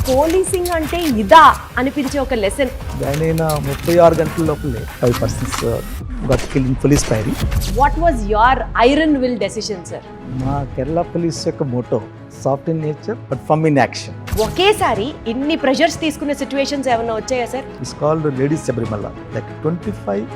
Policing అంటే ఇదా అనిపించే ఒక లెసన్. జాయిన్ అయిన 36 గంటల లోపలే 5 persons got killed in police firing. What was your iron will decision sir? మా కేరళ పోలీస్ యొక్క motto soft in nature but firm in action. ఒకేసారి ఇన్ని ప్రెషర్స్ తీసుకునే సిచ్యువేషన్స్ ఏమైనా వచ్చాయా sir? It's called ladies Sabarimala. Like 25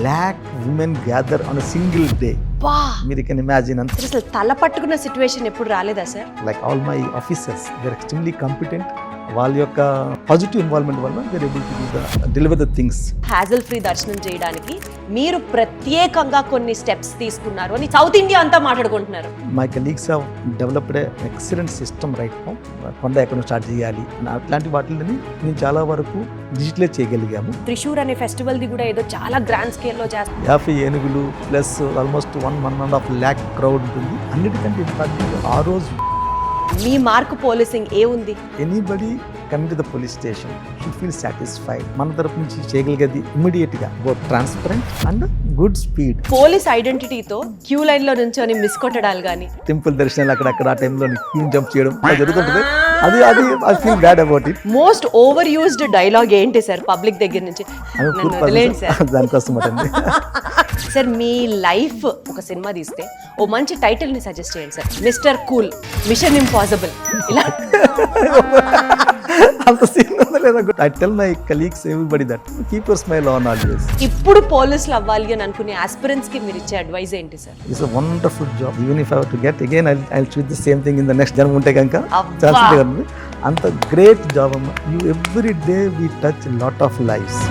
lakh women gather on a single day. బా, మీరు can imagine. అసలు తల పట్టుకున్న సిచ్యువేషన్ ఎప్పుడు రాలేదా sir? Like all my officers they are extremely competent. వాళ్ళ యొక్క పాజిటివ్ ఇన్వాల్వ్మెంట్ వల్ల they are able to deliver the things. Hassle free దర్శనం చేయడానికి మీరు ప్రత్యేకంగా కొన్ని స్టెప్స్ తీసుకున్నారు అని సౌత్ ఇండియా అంతా మాట్లాడుకుంటున్నారు. My colleagues have developed excellent system right now. కొండ ఎక్కడ స్టార్ట్ చేయాలి అట్లాంటి వాటిని మేము చాలా వరకు డిజిటలైజ్ చేయగలిగాము. త్రిశూర్ అనే ఫెస్టివల్ ది కూడా ఏదో చాలా గ్రాండ్ స్కేల్ లో చేస్తారు. 50 ఏనుగులు ప్లస్ ఆల్మోస్ట్ 1.5 lakh క్రౌడ్ ఉంటుంది. అన్నిటికంటే ఇంపార్టెంట్ ఆ రోజు మీ మార్క్ పోలీసింగ్ ఏ ఉంది? Anybody coming to the police station should feel satisfied. మన తరపు నుంచి చేయగలిగేది ఇమ్మీడియట్ గా both transparent and good speed. Police ఐడెంటిటీతో క్యూ లైన్ లో నుంచొని మిస్ కొట్టడాలు కానీ, టెంపుల్ దర్శనాలు అక్కడ ఆ టైంలో క్యూ జంప్ చేయడం అలా జరుగుతుంటుంది. అది I feel bad about it. Most over used dialogue ఏంటి సార్ పబ్లిక్ దగ్గర నుంచి? దానికోసం అండి సార్ మీ లైఫ్ ఒక సినిమా తీస్తే ఓ మంచి టైటిల్ ని సజెస్ట్ చేయండి sir. Mister cool, mission impossible, ఇలా. అంత సీన్ ఉందా లేదా? I tell my colleagues everybody that keep your smile on always. ఇప్పుడు పోలీసులు అవ్వాలి అని అనుకునే ఆస్పిరెంట్స్ కి మీరు ఇచ్చే అడ్వైస్ ఏంటి sir? It's a wonderful job. Even if I have to get again I choose the same thing in the next జన్మ ఉంటే కనుక అంత గ్రేట్ జాబ్ అమ్మా. You every day we touch lot of lifes.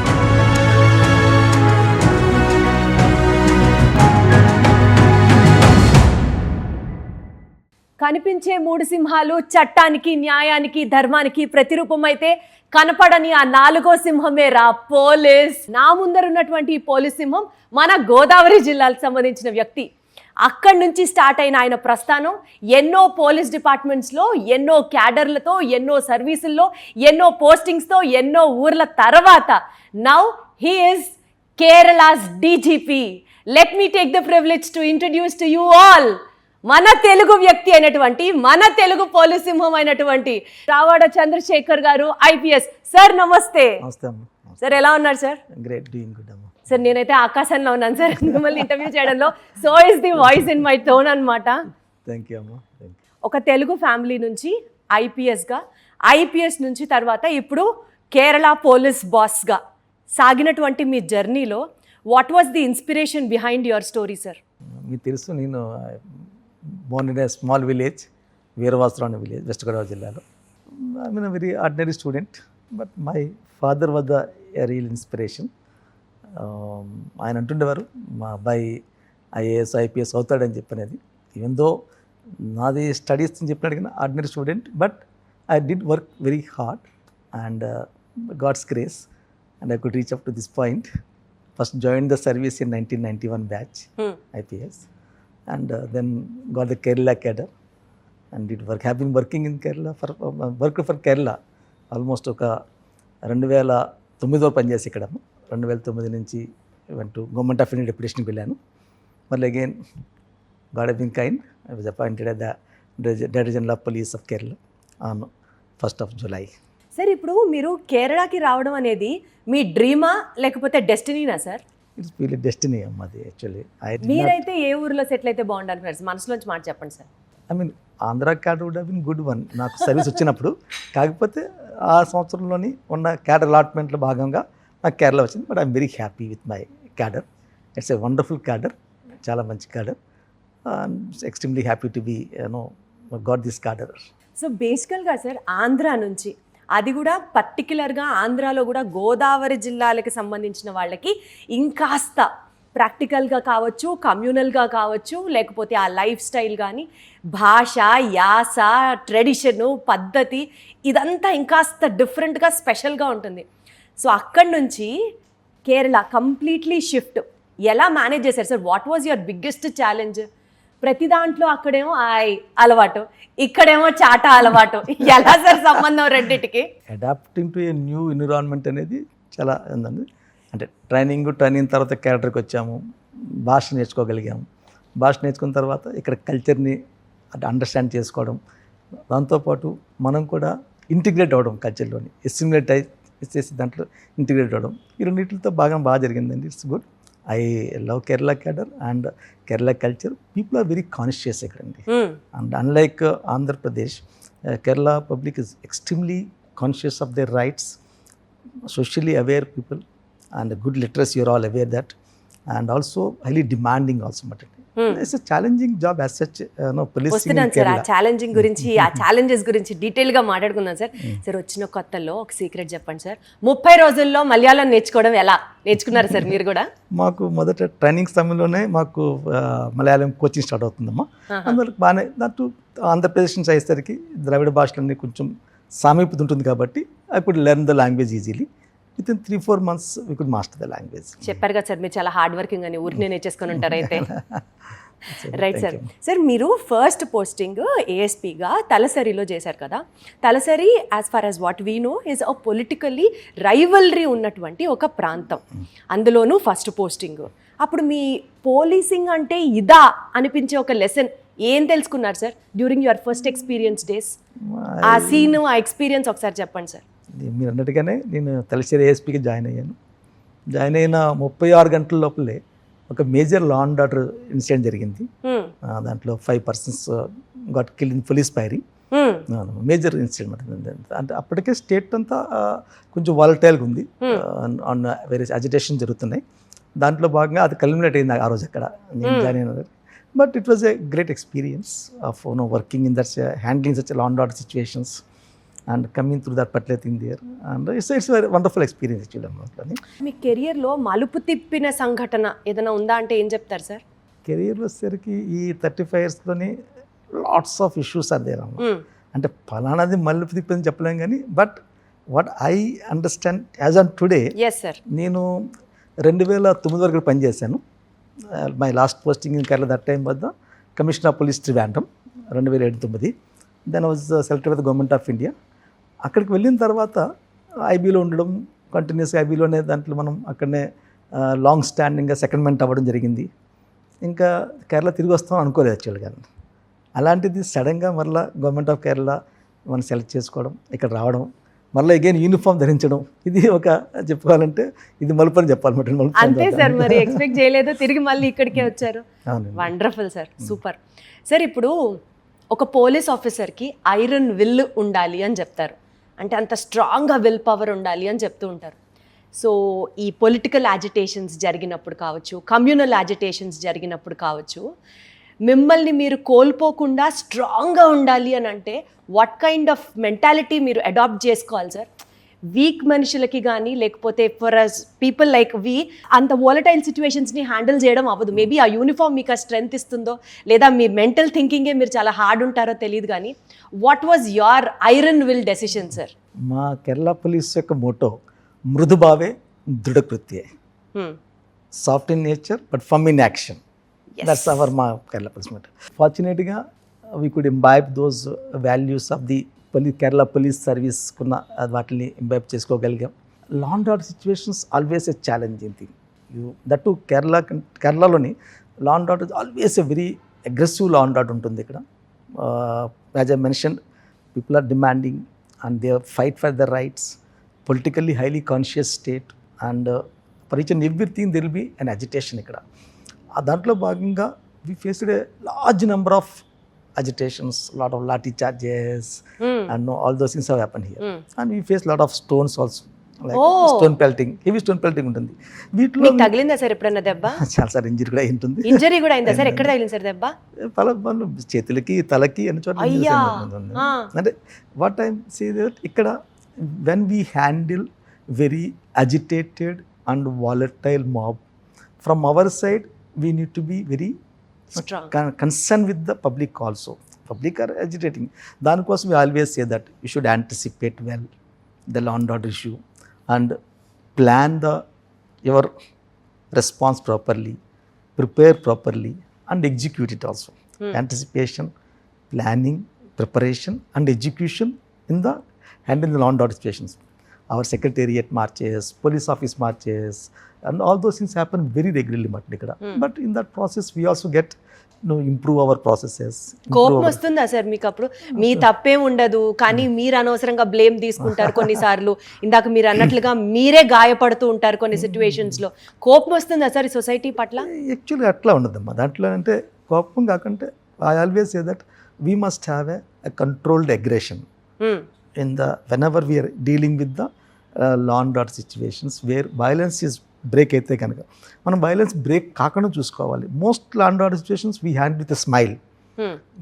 కనిపించే 3 సింహాలు చట్టానికి, న్యాయానికి, ధర్మానికి ప్రతిరూపం అయితే కనపడని ఆ 4వ సింహమే రా పోలీస్. నా ముందర ఉన్నటువంటి ఈ పోలీస్ సింహం మన గోదావరి జిల్లాకు సంబంధించిన వ్యక్తి. అక్కడి నుంచి స్టార్ట్ అయిన ఆయన ప్రస్థానం ఎన్నో పోలీస్ డిపార్ట్మెంట్స్లో, ఎన్నో క్యాడర్లతో, ఎన్నో సర్వీసుల్లో, ఎన్నో పోస్టింగ్స్తో, ఎన్నో ఊర్ల తర్వాత now he is Kerala's DGP. Let me take the privilege to introduce to you all మన తెలుగు వ్యక్తి అయినటువంటి, మన తెలుగు పోలీస్ సింహం అయినటువంటి రావాడ చంద్రశేఖర్ గారు, ఐపీఎస్. సార్ నమస్తే. నమస్తే అమ్మా. సార్ ఎలా ఉన్నారు సార్? గ్రేట్, డూయింగ్ గుడ్ అమ్మా. సార్ నేనైతే ఆకాశంలో ఉన్నాను సార్ మిమ్మల్ని ఇంటర్వ్యూ చేయడంలో. So is the voice in my tone అనమాట. థ్యాంక్ యూ అమ్మా. ఒక తెలుగు ఫ్యామిలీ నుంచి ఐపీఎస్గా, ఐపీఎస్ నుంచి తర్వాత ఇప్పుడు కేరళ పోలీస్ బాస్గా సాగినటువంటి మీ జర్నీలో what was the inspiration behind your story sir? మీకు తెలుసు, నేను born in a small village, Veeravasaram అనే విలేజ్, వెస్ట్ గోదావరి జిల్లాలో. I mean very ordinary student, but my father was the real inspiration. ఆయన అంటుండేవారు మా అబ్బాయి ఐఏఎస్ ఐపీఎస్ అవుతాడని చెప్పనేది. ఈవెన్ దో నాది స్టడీస్ అని చెప్పినాడు కానీ ordinary student, but I did work very hard and god's grace and I could reach up to this point. First join the service in 1991 batch IPS. And then got the Kerala cadre and did work. Have been working in Kerala worked for Kerala almost ఒక 2009 వరకు పనిచేసి ఇక్కడ. 2009 నుంచి went to Government of India deputation వెళ్ళాను. మళ్ళీ again God have been kind. I was appointed as the Director General of Police of Kerala on 1st of July. Sir ఇప్పుడు మీరు కేరళకి రావడం అనేది మీ డ్రీమా లేకపోతే డెస్టినీనా సార్? ఇట్స్ రియల్లీ డెస్టినీ అమ్మా అది. యాక్చువల్లీ మీరైతే ఏ ఊర్లో సెటిల్ అయితే బాగుంటారు సార్? మనసులోంచి మాట చెప్పండి sir. I mean Andhra cadre would have been good one నాకు సర్వీస్ వచ్చినప్పుడు. కాకపోతే ఆ సంవత్సరంలోని ఉన్న క్యాడర్ అలాట్మెంట్లో భాగంగా నాకు కేరళ వచ్చింది. But I'm very happy with my cadre. It's a wonderful cadre, చాలా మంచి cadre. Extremely happy to be got this cadre. So బేసికల్గా సార్ ఆంధ్ర నుంచి, అది కూడా పర్టికులర్గా ఆంధ్రాలో కూడా గోదావరి జిల్లాలకు సంబంధించిన వాళ్ళకి ఇంకాస్త ప్రాక్టికల్గా కావచ్చు, కమ్యూనల్గా కావచ్చు, లేకపోతే ఆ లైఫ్ స్టైల్ కానీ, భాష, యాస, ట్రెడిషను, పద్ధతి ఇదంతా ఇంకాస్త డిఫరెంట్గా స్పెషల్గా ఉంటుంది. సో అక్కడి నుంచి కేరళ కంప్లీట్లీ షిఫ్ట్ ఎలా మేనేజ్ చేశారు sir? What was your biggest challenge? ప్రతి దాంట్లో అక్కడేమో అలవాటు, ఇక్కడేమో చాటా అలవాటు, ఎలా సార్ సంబంధం రెండింటికి? Adapting to a new environment అనేది చాలా ఉందండి. అంటే ట్రైనింగ్ తర్వాత క్యారెక్టర్కి వచ్చాము, భాష నేర్చుకోగలిగాము. భాష నేర్చుకున్న తర్వాత ఇక్కడ కల్చర్ని అండర్స్టాండ్ చేసుకోవడం, దాంతోపాటు మనం కూడా ఇంటిగ్రేట్ అవ్వడం కల్చర్లోని అసిమిలేట్ చేసి దాంట్లో ఇంటిగ్రేట్ అవ్వడం ఈ రెండింటితో బాగా జరిగిందండి. It's good. I love Kerala cadre and Kerala culture. People are very conscious ఇక్కడండి. And unlike Andhra Pradesh, Kerala public is extremely conscious of their rights, socially aware people, and good literacy, you're all aware that, and also highly demanding also. But it's a challenging job as such, policing in వస్తున్నాను sir. ఆ Kerala. Challenging గురించి, ఆ challenges గురించి డీటెయిల్గా మాట్లాడుకుందాం sir. Sir వచ్చిన కొత్తలో ఒక సీక్రెట్ చెప్పండి సార్. 30 రోజుల్లో మలయాళం నేర్చుకోవడం ఎలా నేర్చుకున్నారు సార్ మీరు కూడా? మాకు మొదట ట్రైనింగ్ సమయంలోనే మాకు మలయాళం కోచింగ్ స్టార్ట్ అవుతుందమ్మా. అందువల్ల బాగానే దాంట్లో ఆంధ్రప్రదేశ్ నుంచి అయ్యేసరికి ద్రావిడ భాషలన్నీ కొంచెం సామీప్యత ఉంటుంది కాబట్టి I could learn the language easily. With in 3-4 months we could master the language. చెప్పారు కదా సార్ మీరు చాలా హార్డ్ వర్కింగ్ అని, ఊరికి నేర్చేసుకొని ఉంటారు అయితే. Right sir. సార్ మీరు ఫస్ట్ పోస్టింగ్ ఏఎస్పీగా తలసరిలో చేశారు కదా. Thalassery as far as what we know is a politically rivalry ఉన్నటువంటి ఒక ప్రాంతం, అందులోనూ ఫస్ట్ పోస్టింగ్. అప్పుడు మీ పోలీసింగ్ అంటే ఇదా అనిపించే ఒక లెసన్ ఏం తెలుసుకున్నారు sir during your first experience days? ఆ సీన్, ఆ ఎక్స్పీరియన్స్ ఒకసారి చెప్పండి సార్. మీరు అన్నట్టుగానే నేను తలశ్శేరి ఏఎస్పీకి జాయిన్ అయ్యాను. జాయిన్ అయిన 36 గంటల లోపలే ఒక major law and order incident జరిగింది. దాంట్లో 5 persons got killed in police firing. Major incident. అంటే అప్పటికే స్టేట్ అంతా కొంచెం వాలటైల్గా ఉంది, ఆన్ వేరే అజిటేషన్ జరుగుతున్నాయి. దాంట్లో భాగంగా అది కల్మినేట్ అయింది ఆ రోజు అక్కడ నేను జాయిన్ అయిన. But it was a great experience of working in that, handling such law and order situations and coming through that particular thing there, and it's a very wonderful experience actually. మీ కెరియర్లో మలుపు తిప్పిన సంఘటన ఏదైనా ఉందా అంటే ఏం చెప్తారు సార్? కెరియర్లో సరికి ఈ 35 yearsలోనే lots of issues are there అమ్మ. అంటే ఫలానాది మలుపు తిప్పని చెప్పలేం కానీ, but what I understand as on today, నేను 2009 వరకు పనిచేశాను. My last posting in Kerala that time వద్ద commissioner of police Trivandrum 2009. Then was selected by the government of India. అక్కడికి వెళ్ళిన తర్వాత ఐబీలో ఉండడం, కంటిన్యూస్గా ఐబీలోనే దాంట్లో మనం అక్కడనే లాంగ్ స్టాండింగ్గా సెకండ్మెంట్ అవ్వడం జరిగింది. ఇంకా కేరళ తిరిగి వస్తాం అనుకోలేదు యాక్చువల్గా. అలాంటిది సడన్గా మళ్ళీ గవర్నమెంట్ ఆఫ్ కేరళ మనం సెలెక్ట్ చేసుకోవడం, ఇక్కడ రావడం, మళ్ళీ అగైన్ యూనిఫామ్ ధరించడం, ఇది ఒక చెప్పుకోవాలంటే ఇది మలుపు అని చెప్పాలన్నమాట. అంతే సార్, మరి ఎక్స్పెక్ట్ చేయలేదు, తిరిగి మళ్ళీ ఇక్కడికే వచ్చారు. Wonderful sir, super. సార్ ఇప్పుడు ఒక పోలీస్ ఆఫీసర్కి ఐరన్ విల్ ఉండాలి అని చెప్తారు, అంటే అంత స్ట్రాంగ్గా విల్ పవర్ ఉండాలి అని చెప్తూ ఉంటారు. సో ఈ పొలిటికల్ యాజిటేషన్స్ జరిగినప్పుడు కావచ్చు, కమ్యూనల్ యాజిటేషన్స్ జరిగినప్పుడు కావచ్చు, మిమ్మల్ని మీరు కోల్పోకుండా స్ట్రాంగ్గా ఉండాలి అని అంటే వాట్ కైండ్ ఆఫ్ మెంటాలిటీ మీరు అడాప్ట్ చేసుకోవాలి సార్? వీక్ మనుషులకి కానీ, లేకపోతే for us people like we అంత వాలటైల్ సిచ్యువేషన్స్ని హ్యాండిల్ చేయడం అవ్వదు. మేబీ ఆ యూనిఫామ్ మీకు ఆ స్ట్రెంగ్త్ ఇస్తుందో, లేదా మీ మెంటల్ థింకింగే మీరు చాలా హార్డ్ ఉంటారో తెలియదు కానీ, what was your iron will decision sir? మా కేరళ పోలీస్ యొక్క మోటో మృదుభావే దృఢకృత్యే, soft in nature but firm in action. That's our మా కేరళ పోలీస్ మోటో. ఫార్చునేట్గా we could imbibe those values of the Kerala police service కున్న వాటిని ఇంబైబ్ చేసుకోగలిగాం. Law and order situations always a challenging thing. That too కేరళలోని law and order always a very aggressive law and order ఉంటుంది ఇక్కడ. As I mention, people are demanding and they fight for the rights, politically highly conscious state, and for each and everything there will be an agitation ఇక్కడ. దాంట్లో భాగంగా we faced a large number of agitations, lot of lathi charges, and all those things have happened here. And we face lot of stones also, like stone pelting, heavy stone pelting ఉంటుంది. వీటిలో మీకు తగిలిందా sir ఎప్పుడన్నా దెబ్బ? చాలా sir injury కూడా ఉంటుంది. Injury కూడా అయిందా సార్? ఎక్కడ తగిలింది సార్ దెబ్బ? చేతులకి, తలకి అన్ని చోట్ల. అంటే వాట్ ఐ సే దట్ ఇక్కడ when we handle very agitated and volatile mob, from our side we need to be very concerned with the public also. Public are agitating. దానికోసం we always say that you should anticipate well the law and order issue and plan your response properly, prepare properly and execute it also. Anticipation, planning, preparation and execution in the handling the law and order situations. Our secretariat marches, police office marches, and all those things happen very regularly. But in that process we also get improve our processes. కోపం వస్తుందా sir మీకు అప్పుడు? మీ తప్పేం ఉండదు కానీ మీరు అనవసరంగా blame తీసుకుంటారు కొన్నిసార్లు, ఇందాక మీరు అన్నట్లుగా మీరే గాయపడుతూ ఉంటారు కొన్ని సిచ్యువేషన్స్ లో. కోపం వస్తుందా సార్ ఈ సొసైటీ పట్ల? యాక్చువల్గా అట్లా ఉండదమ్మా. దాంట్లో అంటే కోపం కాకుంటే I always say that we must have a controlled aggression in the whenever we're dealing with the law and order situations where violence is break అయితే కనుక మనం వైలెన్స్ బ్రేక్ కాకుండా చూసుకోవాలి. Most law and order situations we hand with a smile.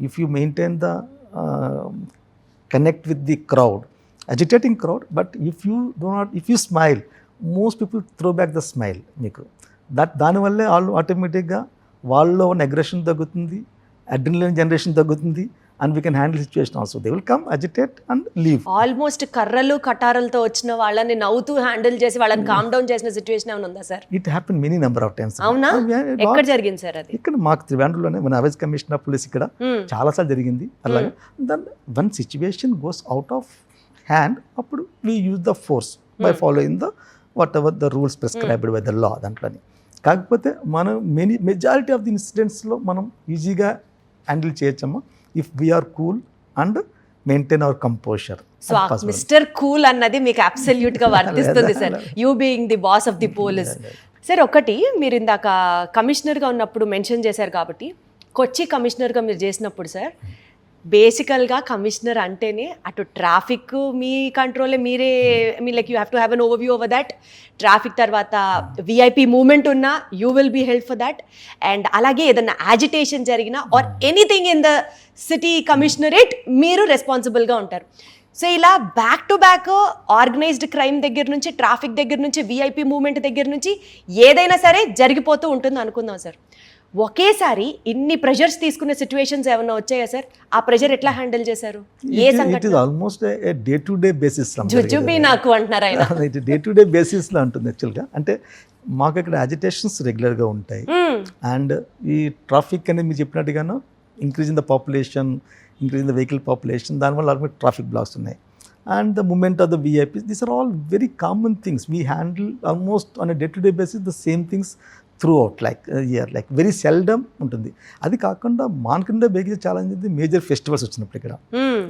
If you maintain the connect with the crowd, agitating crowd, but if you smile, most people throw back the smile మీకు. దానివల్లే వాళ్ళు ఆటోమేటిక్గా వాళ్ళలో ఉన్న aggression తగ్గుతుంది, adrenaline generation తగ్గుతుంది, and we can handle situation also. They will come, agitate and leave. Almost కర్రలు కటారులతో వచ్చిన వాళ్ళని నవ్వుతూ హ్యాండిల్ చేసి వాళ్ళని కామ్ డౌన్ చేసిన సిచ్యువేషన్ ఏమైనా ఉందా sir? It happen many number of times. అవునా? ఎక్కడ జరిగింది సార్ అది? ఇక్కడ మాకు త్రివేండ్రంలోనే మన అవైజ్ కమిషనర్ ఆఫ్ పోలీస్ ఇక్కడ చాలాసార్లు జరిగింది అలాగే. Then one situation goes out of hand, అప్పుడు we use the force by following the whatever the rules prescribed by the law దాంట్లోని. కాకపోతే మనం మెజారిటీ ఆఫ్ ది ఇన్సిడెంట్స్లో మనం ఈజీగా హ్యాండిల్ చేయొచ్చమ్మా if we are cool and maintain our composure. So mister cool అన్నది మీకు అబ్సల్యూట్ గా వర్తిస్తుంది sir, you being the boss of the police. Sir ఒకటి మీరు ఇందాక కమిషనర్గా ఉన్నప్పుడు మెన్షన్ చేశారు కాబట్టి, కొచ్చి కమిషనర్గా మీరు చేసినప్పుడు సార్ బేసికల్గా కమిషనర్ అంటేనే అటు ట్రాఫిక్ మీ కంట్రోలే, మీరే like you have to have an overview over that. Traffic తర్వాత విఐపి మూవ్మెంట్ ఉన్నా you will be help for that. And అలాగే ఏదైనా యాజిటేషన్ జరిగినా or anything in the city commissionerate మీరు రెస్పాన్సిబుల్గా ఉంటారు. సో ఇలా back to back organised crime దగ్గర నుంచి, ట్రాఫిక్ దగ్గర నుంచి, విఐపి మూవ్మెంట్ దగ్గర నుంచి ఏదైనా సరే జరిగిపోతూ ఉంటుంది అనుకుందాం సార్. ఒకేసారి ఇన్ని ప్రెషర్స్ తీసుకునే సిచ్యువేషన్స్ ఏమైనా వచ్చాయా సార్? ఆ ప్రెషర్ ఎట్లా హ్యాండిల్ చేశారు? ఏ సంఘటన? Almost day to day basis జుజుబి నాకు అంటున్నారు ఆయన. డే టు డే బేసిస్లో ఉంటుంది యాక్చువల్గా. అంటే మాకు ఇక్కడ అజిటేషన్స్ రెగ్యులర్గా ఉంటాయి. అండ్ ఈ ట్రాఫిక్ అనేది మీరు చెప్పినట్టుగాను increase in the population, increase in the vehicle population, దానివల్ల ఆల్మోస్ట్ ట్రాఫిక్ బ్లాక్స్ ఉన్నాయి. And the movement of the VIPs, these are all very common things. We handle almost on a day-to-day basis the same things throughout, like year, like very seldom ఉంటుంది. అది కాకుండా మానకుండా బేగే challenge ఇది major festivals వచ్చినప్పుడు ఇక్కడ.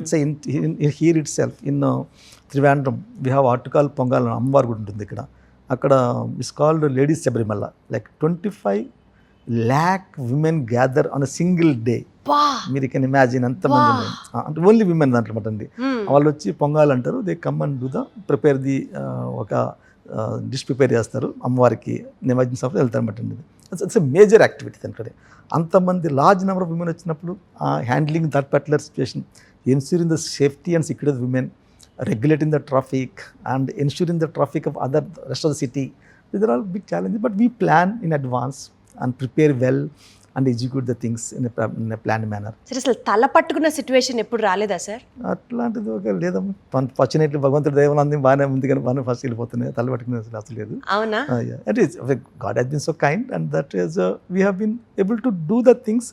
It's in here it self in Trivandrum we have article pongal అమ్మవారు కూడా ఉంటుంది ఇక్కడ. అక్కడ it's called ladies Sabarimala. Like 25 lakh women gather on a single day. మీరు కెన్ ఇమాజిన్ అంతమంది, అంటే ఓన్లీ విమెన్ దాంట్లో అండి. వాళ్ళు వచ్చి పొంగాలు అంటారు. They come and do the prepare the ఒక డిష్ ప్రిపేర్ చేస్తారు అమ్మవారికి, నిమజ్జన సభ వెళ్తారన్నమాట. ఇట్స్ ఎ మేజర్ యాక్టివిటీ దాంట్లో. అంతమంది లార్జ్ నెంబర్ ఆఫ్ విమెన్ వచ్చినప్పుడు handling that particular situation, ensuring the safety and security of women, regulating the traffic and ensuring the traffic of other rest of the city, these are all big challenges, but we plan in advance and prepare well and execute the things in a planned manner. Sir అసలు తల పట్టుకున్న situation ఎప్పుడు రాలేదా sir? అట్లాంటిది ఒక లేదమ్మా. Fortunately భగవంతుడి దైవం బాగానే ఉంది కానీ బాగానే ఫస్ట్ వెళ్ళిపోతున్నాయి. తల పట్టుకునే అసలు లేదు. అవునా? It is God has been so kind and that is we have been able to do the things.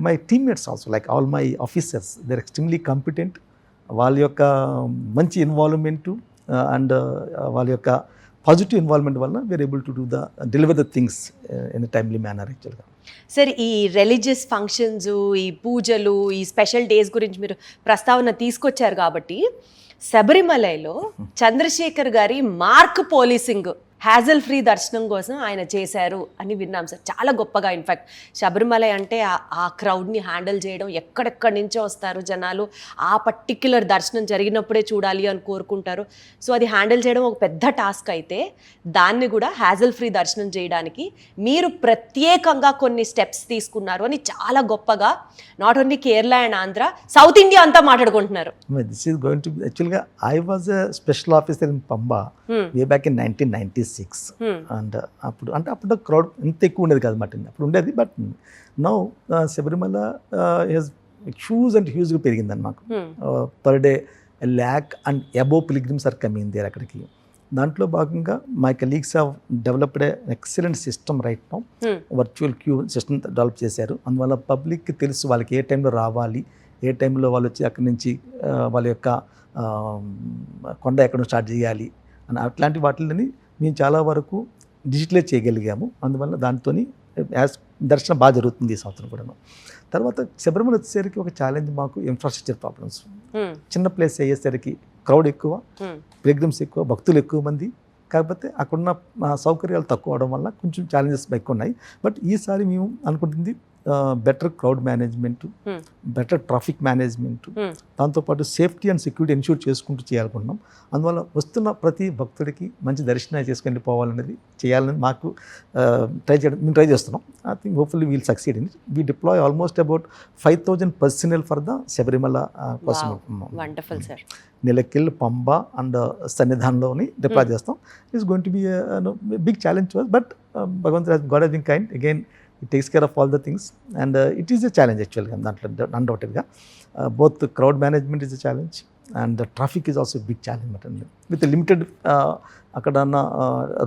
My teammates also, like all my officers, they are extremely competent. వాళ్ళ యొక్క మంచి ఇన్వాల్వ్మెంటు అండ్ వాళ్ళ యొక్క positive involvement వల్ల we're able to deliver the things in timely manner యాక్చువల్గా. Sir ఈ religious functions, ఈ పూజలు, ఈ స్పెషల్ డేస్ గురించి మీరు ప్రస్తావన తీసుకొచ్చారు కాబట్టి, శబరిమలలో చంద్రశేఖర్ గారి మార్క్ పోలీసింగ్, హ్యాజల్ ఫ్రీ దర్శనం కోసం ఆయన చేశారు అని విన్నాం సార్. చాలా గొప్పగా. ఇన్ఫ్యాక్ట్ శబరిమల అంటే ఆ క్రౌడ్ని హ్యాండిల్ చేయడం, ఎక్కడెక్కడి నుంచో వస్తారు జనాలు, ఆ పర్టిక్యులర్ దర్శనం జరిగినప్పుడే చూడాలి అని కోరుకుంటారు. సో అది హ్యాండిల్ చేయడం ఒక పెద్ద టాస్క్ అయితే, దాన్ని కూడా హ్యాజల్ ఫ్రీ దర్శనం చేయడానికి మీరు ప్రత్యేకంగా కొన్ని స్టెప్స్ తీసుకున్నారు అని చాలా గొప్పగా not only Kerala and Andhra, south India అంతా మాట్లాడుకుంటున్నారు. దిస్ ఈస్ గోయింగ్ టు యాక్చువల్గా I was a special officer in Pamba way back in 1996. And అప్పుడు క్రౌడ్ ఇంత ఎక్కువ ఉండేది కాదు మాట, అప్పుడు ఉండేది. బట్ నౌ శబరిమల హ్యూజ్గా పెరిగిందని మాకు. Per day 1 lakh and above pilgrims are coming there అక్కడికి. దాంట్లో భాగంగా my colleagues have developed excellent system right now. Virtual queue system develop చేశారు. అందువల్ల పబ్లిక్కి తెలుసు వాళ్ళకి ఏ టైంలో రావాలి, ఏ టైంలో వాళ్ళు వచ్చి అక్కడి నుంచి వాళ్ళ యొక్క కొండ ఎక్కడ స్టార్ట్ చేయాలి అని అట్లాంటి వాటిని మేము చాలా వరకు డిజిటలైజ్ చేయగలిగాము. అందువల్ల దాంతో యాజ్ దర్శనం బాగా జరుగుతుంది ఈ సంవత్సరం కూడాను. తర్వాత శబరిమల వచ్చేసరికి ఒక ఛాలెంజ్ మాకు ఇన్ఫ్రాస్ట్రక్చర్ ప్రాబ్లమ్స్. చిన్న ప్లేస్ అయ్యేసరికి క్రౌడ్ ఎక్కువ, పిల్గ్రిమ్స్ ఎక్కువ, భక్తులు ఎక్కువ మంది. కాకపోతే అక్కడున్న సౌకర్యాలు తక్కువ అవడం వల్ల కొంచెం ఛాలెంజెస్ ఎక్కువ ఉన్నాయి. బట్ ఈసారి మేము అనుకుంటుంది better crowd management, better traffic management, దాంతోపాటు సేఫ్టీ అండ్ సెక్యూరిటీ ఎన్ష్యూర్ చేసుకుంటూ చేయాలనుకుంటున్నాం. అందువల్ల వస్తున్న ప్రతి భక్తుడికి మంచి దర్శనం చేసుకుని పోవాలనేది చేయాలని మాకు మేము ట్రై చేస్తున్నాం. I think hopefully we'll succeed in it. We deploy almost about 5,000 personnel for the Sabarimala కోసం. Wonderful sir. Nilakkal, Pamba and సన్నిధానంలోని డిప్లాయ్ చేస్తాం. It's going to be big challenge to us, but భగవంతుడు God has been kind. Again it takes care of all the things, and it is a challenge actually, undoubtedly. Both the crowd management is a challenge and the traffic is also a big challenge with the limited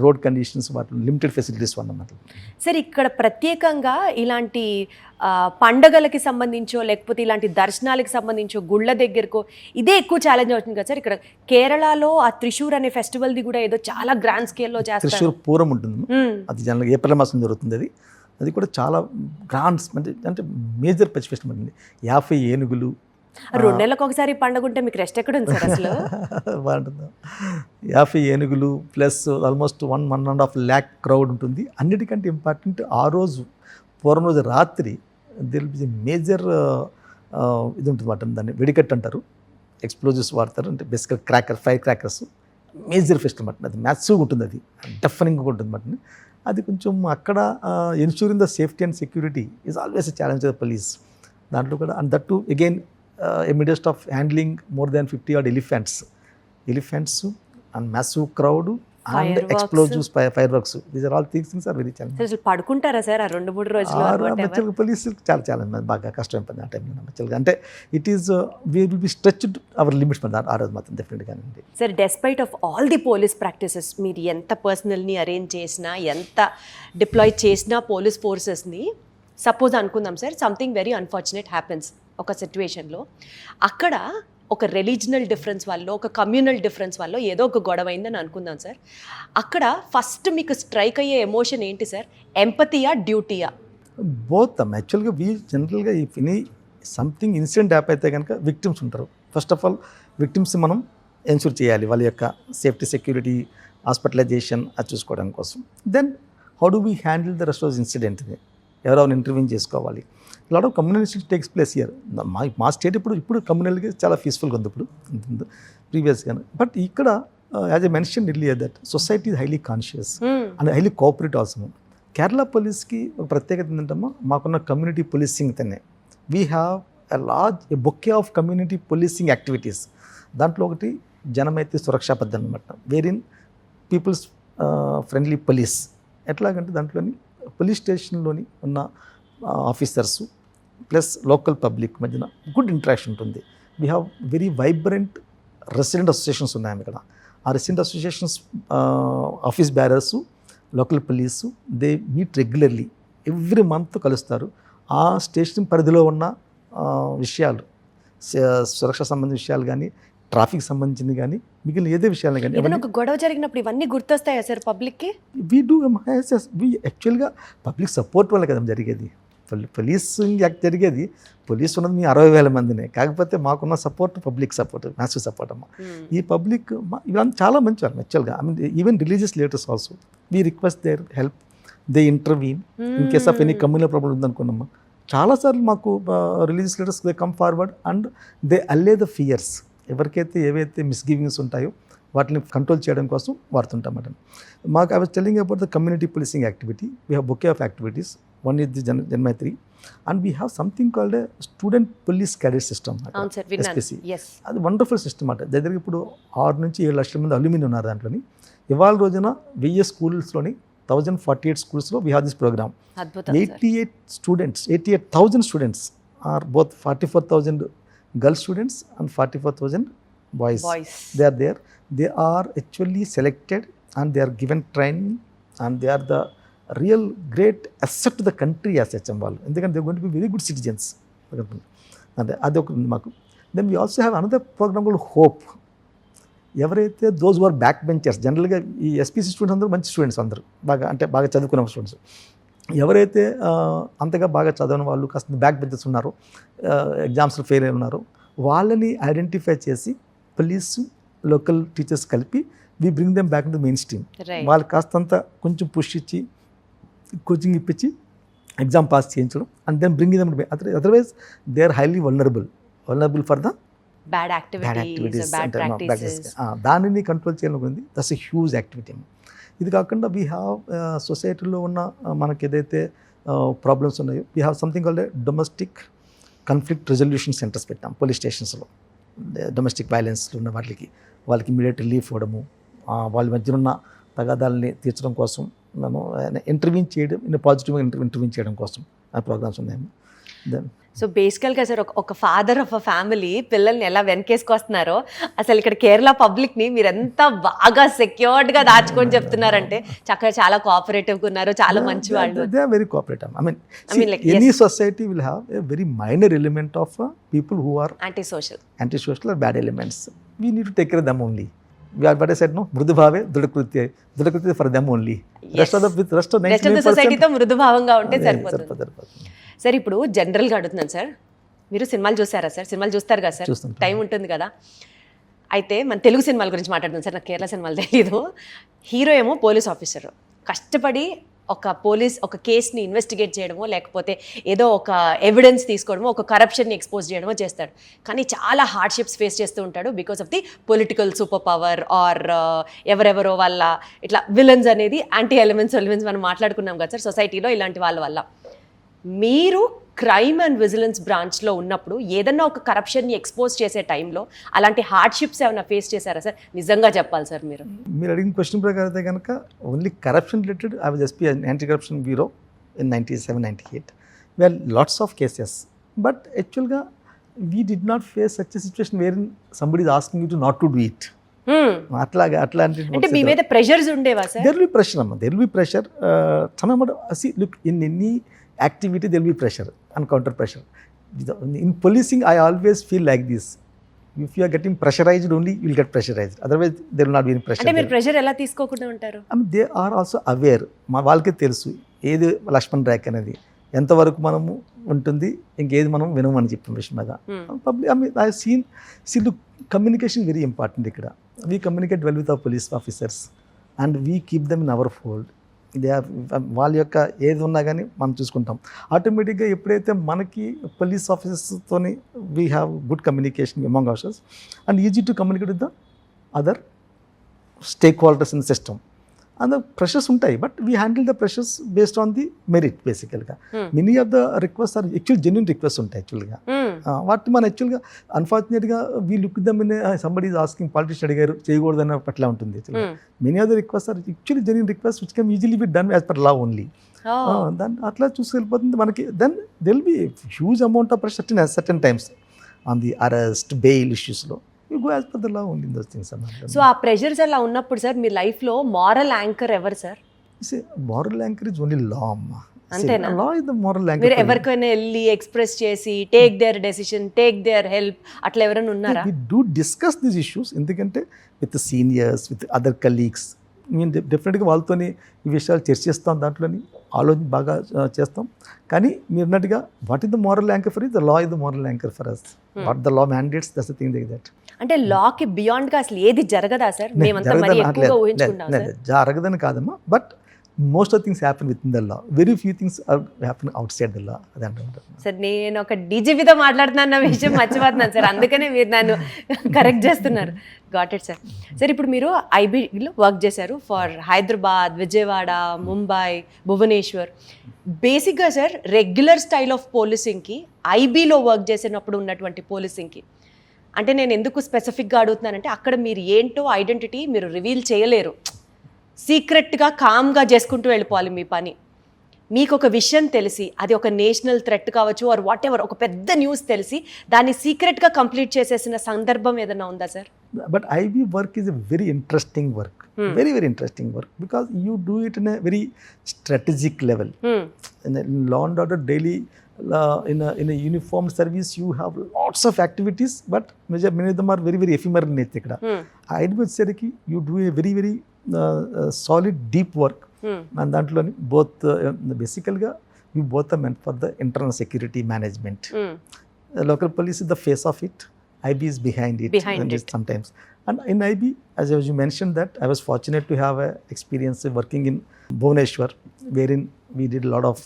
road conditions, వాటి limited facilities అన్నమాట. Sir, ఇక్కడ ప్రత్యేకంగా ఇలాంటి పండగలకి సంబంధించో లేకపోతే ఇలాంటి దర్శనాలకి సంబంధించో గుళ్ళ దగ్గరకో ఇదే ఎక్కువ ఛాలెంజ్ అవుతుంది కదా సార్. ఇక్కడ కేరళలో ఆ త్రిశూర్ అనే ఫెస్టివల్ది కూడా ఏదో చాలా గ్రాండ్ స్కేల్లో చేస్తారు. త్రిశూర్ పూరం ఉంటుంది, అది జనరల్గా ఏప్రిల్ మాసం జరుగుతుంది. అది కూడా చాలా గ్రాండ్స్, అంటే మేజర్ ఫెస్టివల్ ఉంటుంది. 50 ఏనుగులు. 2 నెలలకు ఒకసారి పండుగ ఉంటే మీకు రెస్ట్ ఎక్కడ ఉంది సార్ అసలు? బాగుంటుంది. 50 ఏనుగులు ప్లస్ ఆల్మోస్ట్ 1.5 lakh క్రౌడ్ ఉంటుంది. అన్నిటికంటే ఇంపార్టెంట్ ఆ రోజు పూర్వం రోజు రాత్రి దిల్ బి మేజర్ ఇది ఉంటుంది మాట, దాన్ని వెడికట్ అంటారు. ఎక్స్ప్లోజివ్స్ వాడతారు, అంటే బేసిక్గా ఫైర్ క్రాకర్స్. మేజర్ ఫెస్టివల్ మాట, అది మ్యాసివ్గా ఉంటుంది, అది డెఫనింగ్గా ఉంటుంది మాట. అది కొంచెం అక్కడ ensuring the safety and security is always a challenge the police. దాంట్లో కూడా and that too again amidst of handling more than 50 odd elephants and massive crowd and explosives, fire works. These are all things are very challenge. అసలు పడుకుంటారా sir ఆ 2-3 రోజులు? యాక్చువల్గా police చాలా బాగా కష్టమైపోయింది ఆ టైంలో యాక్చువల్గా. అంటే it is we will be stretched our limits ఆ రోజు మాత్రం డెఫినెట్గా. Sir, despite of all the police practices, మీరు ఎంత పర్సనల్ని అరేంజ్ చేసినా, ఎంత డిప్లాయ్ చేసినా పోలీస్ ఫోర్సెస్ని, సపోజ్ అనుకుందాం sir, something very unfortunate happens ఒక సిచ్యువేషన్లో, అక్కడ ఒక రిలీజనల్ డిఫరెన్స్ వల్ల, ఒక కమ్యూనల్ డిఫరెన్స్ వల్ల ఏదో ఒక గొడవ అయిందని అనుకుందాం సార్. అక్కడ ఫస్ట్ మీకు స్ట్రైక్ అయ్యే ఎమోషన్ ఏంటి సార్? ఎంపతియా, డ్యూటీయా? బోత్. యాక్చువల్గా వీ జనరల్గా if any something incident happen అయితే కనుక విక్టిమ్స్ ఉంటారు. ఫస్ట్ ఆఫ్ ఆల్ విక్టిమ్స్ మనం ఎన్ష్యూర్ చేయాలి, వాళ్ళ యొక్క సేఫ్టీ, సెక్యూరిటీ, హాస్పిటలైజేషన్ అది చూసుకోవడం కోసం. Then how do we handle the rest of ఇన్సిడెంట్ని, ఎవరెవరు ఇంటర్వ్యూన్ చేసుకోవాలి. Lot of communal takes place year. మా స్టేట్ ఇప్పుడు కమ్యూనల్గా చాలా పీస్ఫుల్గా ఉంది ఇప్పుడు ప్రీవియస్గా. బట్ ఇక్కడ as a mention earlier that society is highly conscious and highly cooperative also. Kerala పోలీస్కి ఒక ప్రత్యేకత ఏంటంటే మాకున్న కమ్యూనిటీ పోలీసింగ్ తనే. We have a bouquet of community policing activities. దాంట్లో ఒకటి జనమైతే సురక్షా పద్ధతి అనమాట, వేరిన్ పీపుల్స్ ఫ్రెండ్లీ పోలీస్. ఎట్లాగంటే దాంట్లోని పోలీస్ స్టేషన్లోని ఉన్న ఆఫీసర్స్ ప్లస్ లోకల్ పబ్లిక్ మధ్యన గుడ్ ఇంటరాక్షన్ ఉంటుంది. We have very vibrant resident associations ఉన్నాయి ఇక్కడ. ఆ resident associations office bearers, local police, they meet regularly, every month కలుస్తారు. ఆ స్టేషన్ పరిధిలో ఉన్న విషయాలు, సురక్ష సంబంధించిన విషయాలు కానీ, ట్రాఫిక్ సంబంధించింది కానీ, మిగిలిన ఏదే విషయాలు కానీ, ఏదైనా ఒక గొడవ జరిగినప్పుడు ఇవన్నీ గుర్తొస్తాయా సార్ పబ్లిక్కి? వీ డూ వీ యాక్చువల్గా పబ్లిక్ సపోర్ట్ వల్ల కదా జరిగేది. పోలీసింగ్ యాక్ట్ జరిగేది, పోలీసు ఉన్నది మీ 60,000 మందినే. కాకపోతే మాకున్న support public support, massive support అమ్మ. ఈ పబ్లిక్ ఇవన్నీ చాలా మంచి వాళ్ళు యాక్చువల్గా. I mean even religious leaders also we request their help, they intervene in case of any communal problem ఉందనుకున్నామ్మా. చాలాసార్లు మాకు religious leaders they come forward and they allay the fears. ఎవరికైతే ఏవైతే మిస్గివింగ్స్ ఉంటాయో వాటిని కంట్రోల్ చేయడం కోసం వాడుతుంటామట. మాకు I was telling about the community policing activity. We have bouquet of activities. One is the Janamaithri and we have something called student police cadet system, SPC. అది wonderful system అట. దగ్గరికి ఇప్పుడు 6 నుంచి 7 లక్షల మంది అల్యూమిని ఉన్నారు దాంట్లోని. ఇవాళ రోజున 1000 స్కూల్స్లోని 1048 schools we have this programme. 88,000 students are both 44,000 girl students and 44,000 boys. They are there. They are actually selected and they are given training and they are the real great asset to the country as such. Endukante they are going to be very good citizens. Adi oka maaku. Then we also have another program called Hope. ఎవరైతే those were back benchers, జనరల్గా ఈ SPC students అందరూ మంచి students, అందరూ బాగా చదువుకున్న students. ఎవరైతే అంతగా బాగా చదవని వాళ్ళు కాస్త బ్యాక్ బెంచర్స్ ఉన్నారో, ఎగ్జామ్స్లో ఫెయిల్ అయి ఉన్నారో వాళ్ళని ఐడెంటిఫై చేసి పోలీసు లోకల్ టీచర్స్ కలిపి we bring them back to main stream. వాళ్ళు కాస్తంత కొంచెం పుష్ ఇచ్చి కోచింగ్ ఇప్పించి ఎగ్జామ్ పాస్ చేయించడం and then bring them. Otherwise they are highly vulnerable for the bad activities, bad practices. దానిని కంట్రోల్ చేయాలనుకుంది. That's a huge activity. ఇది కాకుండా వీ హ్యావ్ సొసైటీలో ఉన్న మనకి ఏదైతే ప్రాబ్లమ్స్ ఉన్నాయో we have something called domestic conflict resolution centres పెట్టాం పోలీస్ స్టేషన్స్లో. డొమెస్టిక్ వైలెన్స్లో ఉన్న వాళ్ళకి ఇమీడియట్ రిలీఫ్ ఇవ్వడము, వాళ్ళ మధ్య ఉన్న తగాదాలని తీర్చడం కోసం మనం ఇంటర్వ్యూన్ చేయడం, పాజిటివ్గా ఇంటర్వ్యూన్ చేయడం కోసం ఆ ప్రోగ్రామ్స్ ఉన్నాయమ్మా. దెన్ సో బేసికల్గా సార్ ఒక ఫాదర్ ఆఫ్ అ ఫ్యామిలీ పిల్లల్ని ఎలా వెనకేసుకొస్తున్నారో అసలు ఇక్కడ కేరళ పబ్లిక్ని మీరు ఎంత బాగా సెక్యూర్డ్గా దాచుకొని చెప్తున్నారంటే చక్కగా చాలా కోఆపరేటివ్గా ఉన్నారు, చాలా మంచి వాళ్ళు. They are very cooperative. I mean like any society will have a very minor element of people who are antisocial or bad elements. We need to take care of them only. We are, but I said no, మృదుభావే దృఢకృత్య for them only. Rest of the 99% సొసైటీతో మృదుభావంగా ఉంటే సరిపోతుంది. Sir ఇప్పుడు జనరల్గా అడుగుతున్నాను sir, మీరు సినిమాలు చూసారా sir? సినిమాలు చూస్తారు కదా సార్, టైం ఉంటుంది కదా. అయితే మన తెలుగు సినిమాల గురించి మాట్లాడుతున్నాను సార్, నాకు కేరళ సినిమాలు తెలీదు. హీరో ఏమో పోలీస్ ఆఫీసర్, కష్టపడి ఒక కేస్ని ఇన్వెస్టిగేట్ చేయడమో లేకపోతే ఏదో ఒక ఎవిడెన్స్ తీసుకోవడమో ఒక కరప్షన్ని ఎక్స్పోజ్ చేయడమో చేస్తాడు. కానీ చాలా హార్డ్షిప్స్ ఫేస్ చేస్తూ ఉంటాడు because of the political super power or ఎవరెవరో వల్ల ఇట్లా విలన్స్ అనేది యాంటీ ఎలిమెంట్స్ మనం మాట్లాడుకున్నాం కదా సార్ సొసైటీలో ఇలాంటి వాళ్ళ వల్ల. మీరు క్రైమ్ అండ్ విజిలెన్స్ బ్రాంచ్లో ఉన్నప్పుడు ఏదన్నా ఒక కరప్షన్ని ఎక్స్పోజ్ చేసే టైంలో అలాంటి హార్డ్షిప్స్ ఏమైనా ఫేస్ చేశారా సార్? నిజంగా చెప్పాలి సార్. మీరు అడిగిన క్వశ్చన్ ప్రకారం అయితే కనుక only corruption related I was SP anti corruption bureau in 97-98. we had lots of cases, but actually we did not face such a situation wherein somebody is asking you to not to do it. అంటే మీ మీద pressures ఉండేవా sir? there will be pressure. See, look, in any activity there will be pressure and counter pressure. In policing I always feel like this, if you are getting pressurized only you will get pressurized, otherwise there will not be any pressure. అంటే మీరు pressure ఎలా తీసుకోకుండా ఉంటారు? I mean they are also aware, వాళ్ళకే తెలుసు ఏది Laxman rack అనేది ఎంతవరకు మనము ఉంటుంది, ఇంకేది మనం వినమని చెప్పిన విషయం మీద public. I mean I have seen look, communication very important ఇక్కడ. We communicate well with our police officers and we keep them in our fold. వాళ్ళ యొక్క ఏది ఉన్నా కానీ మనం చూసుకుంటాం. ఆటోమేటిక్గా ఎప్పుడైతే మనకి పోలీస్ ఆఫీసర్స్తో we have good communication among ours and easy to communicate with the other stake holders in system. And the pressures ఉంటాయి, but we handle the pressures based on the merit. బేసికల్గా many of the request are actual genuine request ఉంటాయి. యాక్చువల్గా వాటి మనం యాక్చువల్గా అన్ఫార్చునేట్గా we look them in somebody is asking politician అడిగారు చేయకూడదన్న పట్ల ఉంటుంది. Many of the request are actually genuine request which can easily be done as per law only. దాన్ని అట్లా చూసుకెళ్ళిపోతుంది మనకి. Then there'll be huge amount of pressure certain times on the arrest bail ఇష్యూస్లో. You go as per the law only in those things. So ఆ pressures అలా ఉన్నప్పుడు sir మీ లైఫ్లో moral anchor ఎవరు sir? See, moral anchor is only law. అంతేనా? Law is the moral anchor. మీరు ఎవరికైనా వెళ్ళి ఎక్స్ప్రెస్ చేసి take their decision, take their help అట్లా ఎవరైనా ఉన్నారా? We do discuss these issues ఎందుకంటే with the seniors, with other colleagues. మేము డెఫినెట్గా వాళ్ళతోని ఈ విషయాలు చర్చిస్తాం, దాంట్లోని ఆలోచన బాగా చేస్తాం. కానీ మీరు అన్నట్టుగా what is the moral anchor for the law is the moral anchor for us. What the law mandates that's the thing like that. అంటే లాకి బియాండ్ గా అసలు ఏది జరగదా సార్? మేమంతా మరి ఎక్కువగా ఊహించుకుంటాం సార్. జరగదని కాదమ్మా, but most of things happen with in the law, very few things happen out side the law. అది అంటారు సార్. నేను ఒక డీజీపీతో మాట్లాడుతున్న విషయం మర్చిపోతున్నాను సార్, అందుకనే మీరు నన్ను కరెక్ట్ చేస్తున్నారు. Got it sir. సార్ ఇప్పుడు మీరు ఐబీలో వర్క్ చేశారు ఫర్ హైదరాబాద్, విజయవాడ, ముంబై, భువనేశ్వర్. బేసిక్గా సార్ రెగ్యులర్ స్టైల్ ఆఫ్ పోలీసింగ్కి ఐబీలో వర్క్ చేసినప్పుడు ఉన్నటువంటి పోలీసింగ్కి అంటే నేను ఎందుకు స్పెసిఫిక్గా అడుగుతున్నానంటే అక్కడ మీరు ఏంటో ఐడెంటిటీ మీరు రివీల్ చేయలేరు, సీక్రెట్గా కామ్గా చేసుకుంటూ వెళ్ళిపోవాలి మీ పని. మీకు ఒక విషయం తెలిసి అది ఒక నేషనల్ థ్రెట్ కావచ్చు ఆర్ వాట్ ఎవర్, ఒక పెద్ద న్యూస్ తెలిసి దాన్ని సీక్రెట్గా కంప్లీట్ చేసేసిన సందర్భం ఏదైనా ఉందా sir? But IB work is a very interesting work, very very interesting work because you do it in a very strategic level. In law and order daily in a uniformed service you have lots of activities, but many of them are very very ephemeral in nature. I would say that you do a very very solid deep work and దాంట్లోని both బేసికల్గా we both are meant for the internal security management. The local police is the face of it, IB is behind it sometimes. And in IB, as you mentioned that, I was fortunate to have a experience working in Bhubaneswar, wherein we did a lot of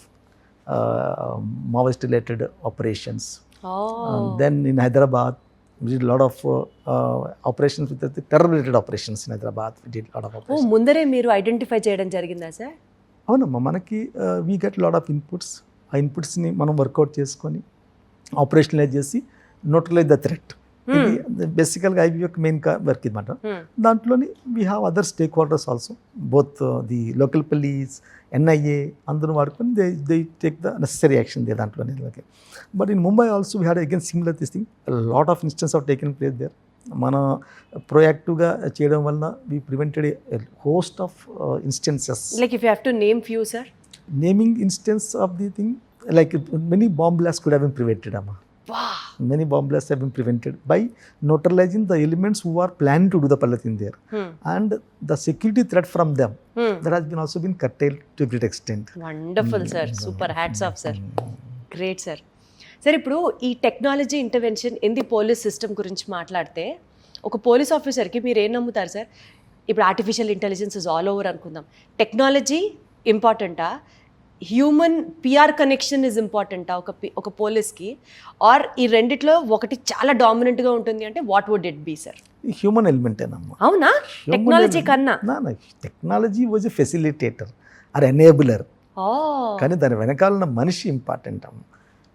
Maoist related operations. Then in Hyderabad, we did a lot of operations with the terror related operations in Hyderabad. We did a lot of operations. ముందరే మీరు identify చేయడం జరిగిందా sir? అవునమ్మా, మనకి we get lot of inputs. ఆ ఇన్పుట్స్ని మనం work out చేసుకొని operationalise చేసి నోటలైజ్ ద థ్రెట్. ఇది బేసికల్గా ఐబీ యొక్క మెయిన్ వర్క్ అనమాట. దాంట్లోని we have other stake holders also, both the local police, NIA అందరూ వాడుకొని they take the necessary action they దాంట్లోనే. But in Mumbai also we had again similar this thing, lot of instance of taken place there. మన ప్రొయాక్టివ్గా చేయడం వల్ల we prevented a host of instances. Like if you have to name few sir. Naming instance of the thing, like many bomb blasts could have been prevented, Amma. Wow. Many bomb blasts have been prevented by neutralizing the elements who are planning to do the Palatin there. And the security threat from them, that has been also been curtailed to a great extent. Wonderful, sir. Super. Hats off, sir. Great, sir. Sir, ఇప్పుడు ఈ technology intervention in the police system గురించి మాట్లాడితే, ఒక police ఆఫీసర్కి మీరు ఏం నమ్ముతారు sir? ఇప్పుడు artificial intelligence is all over అనుకుందాం. టెక్నాలజీ ఇంపార్టెంటా, హ్యూమన్ పిఆర్ కనెక్షన్ ఇస్ ఇంపార్టెంటా ఒక పోలీస్కి, ఆర్ ఈ రెండిట్లో ఒకటి చాలా డామినెంట్గా ఉంటుంది అంటే what would it be sir? Human ఎలిమెంటేనమ్మా. అవునా? టెక్నాలజీ కన్నా? Technology was a facilitator or enabler, కానీ దాని వెనకాలన్న మనిషి ఇంపార్టెంట్ అమ్మ.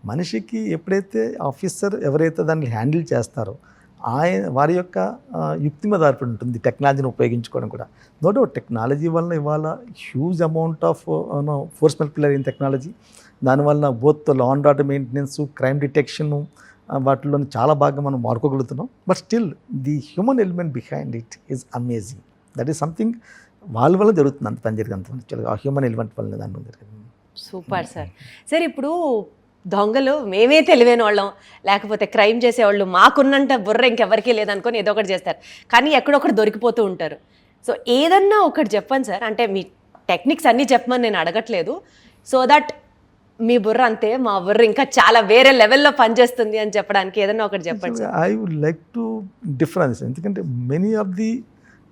మనిషికి ఎప్పుడైతే ఆఫీసర్ ఎవరైతే దాన్ని హ్యాండిల్ చేస్తారో వారి యొక్క యుక్తి మీద ఆధారపడి ఉంటుంది టెక్నాలజీని ఉపయోగించుకోవడం కూడా. నో డౌట్ టెక్నాలజీ వల్ల ఇవాళ huge amount of force multiplier in technology. దానివల్ల both law and order maintenance, crime detection, వాటిలో చాలా బాగా మనం వాడుకోగలుగుతున్నాం. But still the human element behind it is amazing. That is something వాళ్ళ వల్ల జరుగుతుంది, అంత పని జరిగింది అంత ఆ హ్యూమన్ ఎలిమెంట్ వల్ల దాని జరిగింది. Super sir. సార్, ఇప్పుడు దొంగలు మేమే తెలివైన వాళ్ళం, లేకపోతే క్రైమ్ చేసేవాళ్ళు మాకున్నంత బుర్ర ఇంకెవరికీ లేదనుకొని ఏదో ఒకటి చేస్తారు, కానీ ఎక్కడొక్కడు దొరికిపోతూ ఉంటారు. సో ఏదన్నా ఒకటి చెప్పండి సార్, అంటే మీ టెక్నిక్స్ అన్నీ చెప్పమని నేను అడగట్లేదు, సో దట్ మీ బుర్ర అంతే మా బుర్ర ఇంకా చాలా వేరే లెవెల్లో పనిచేస్తుంది అని చెప్పడానికి ఏదన్నా ఒకటి చెప్పండి sir. I would like to difference, ఎందుకంటే many of the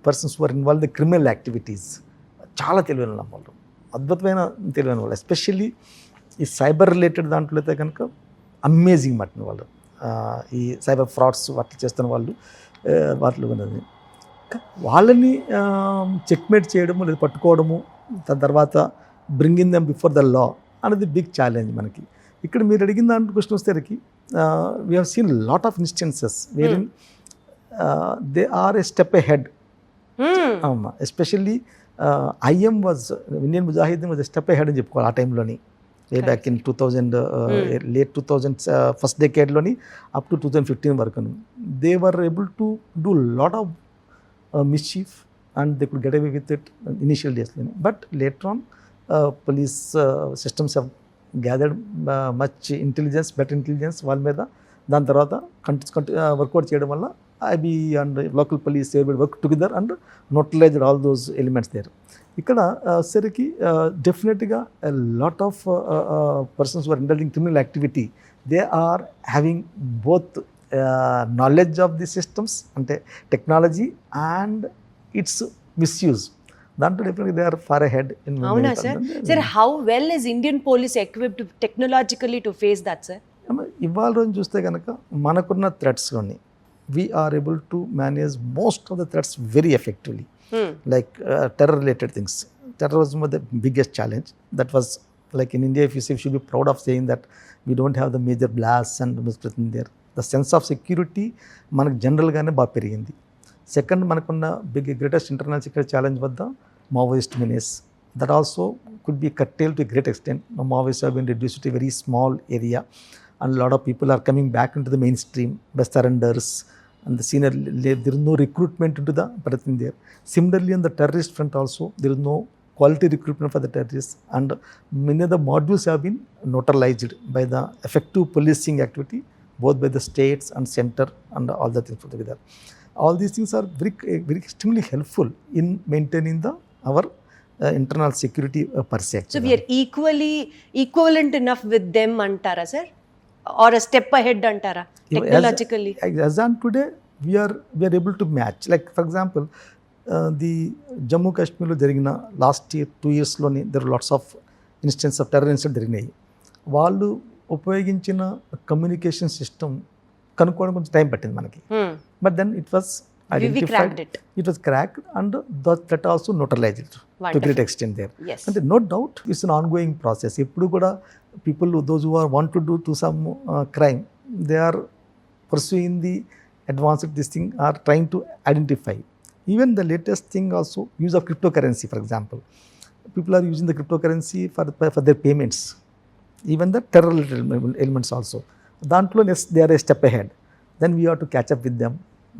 persons who are involved in criminal activities చాలా తెలివైన వాళ్ళు, అద్భుతమైన తెలివైన వాళ్ళు. ఎస్పెషల్లీ ఈ సైబర్ రిలేటెడ్ దాంట్లో అయితే కనుక అమేజింగ్ మట్టిన వాళ్ళు, ఈ సైబర్ ఫ్రాడ్స్ వాటిని చేస్తున్న వాళ్ళు, వాటిలో ఉన్నది వాళ్ళని చెక్మేట్ చేయడము లేదా పట్టుకోవడము, దాని తర్వాత bringing them before the law అనేది బిగ్ ఛాలెంజ్ మనకి. ఇక్కడ మీరు అడిగిన దాంట్లో క్వశ్చన్ వచ్చేసరికి we have seen lot of instances where in they are a step ahead. అవునా, especially IM was, Indian Mujahideen was a step ahead అని చెప్పుకోవాలి ఆ టైంలోని. Way back in 2000 late 2000 first డెకేడ్లోని అప్ టు 2015 వరకు they were able to do lot of mischief and they could get away with it initial డేస్లోని. But later on police systems have gathered much intelligence, better intelligence వాళ్ళ మీద. దాని తర్వాత workout చేయడం వల్ల IB and local police work together and neutralized all those elements there. ఇక్కడ సరికి డెఫినెట్గా lot of persons who are indulging criminal activity, they are having both knowledge of the systems, అంటే టెక్నాలజీ అండ్ ఇట్స్ మిస్యూజ్. దాంట్లో డెఫినెట్గా they are far ahead in. అవునా sir? Sir, how well is Indian police equipped technologically to face that sir? ఇవాళ రోజు చూస్తే కనుక మనకున్న థ్రెట్స్లోని we are able to manage most of the threats very effectively. Like terror related things. Terrorism was the biggest challenge. That was like in India, if you say, we should be proud of saying that we don't have the major blasts and misplacing there. The sense of security మనకు జనరల్గానే బాగా పెరిగింది. Second, మనకున్న greatest internal security challenge was the Maoist menace. That also could be curtailed to a great extent. Now, Maoists have been reduced to a very small area, and a lot of people are coming back into the mainstream by surrenders, and the senior, there is no recruitment into the Paratin there. Similarly, on the terrorist front also, there is no quality recruitment for the terrorists, and many of the modules have been neutralized by the effective policing activity, both by the states and center and all the things put together. All these things are very extremely helpful in maintaining our internal security per se. So we're equivalent enough with them అంటారా sir, or step ahead అంటారా technologically? As on today, we are able to match. Like for example, the Jammu Kashmirలో జరిగిన last year 2 yearsలోని there are lots of instances of terror incident జరిగినాయి. వాళ్ళు ఉపయోగించిన communication system కనుక్కోవడం కొంచెం time పట్టింది మనకి. But then it was identified, it was cracked and that also neutralized to great extent there. అంటే no doubt it's an ongoing process. ఎప్పుడు కూడా people those who are want to do some crime, they are pursuing the advanced this thing, are trying to identify. Even the latest thing also, use of cryptocurrency, for example. People are using the cryptocurrency for their payments. Even the terror elements also. Dantlo, yes, they are a step ahead. Then we have to catch up with them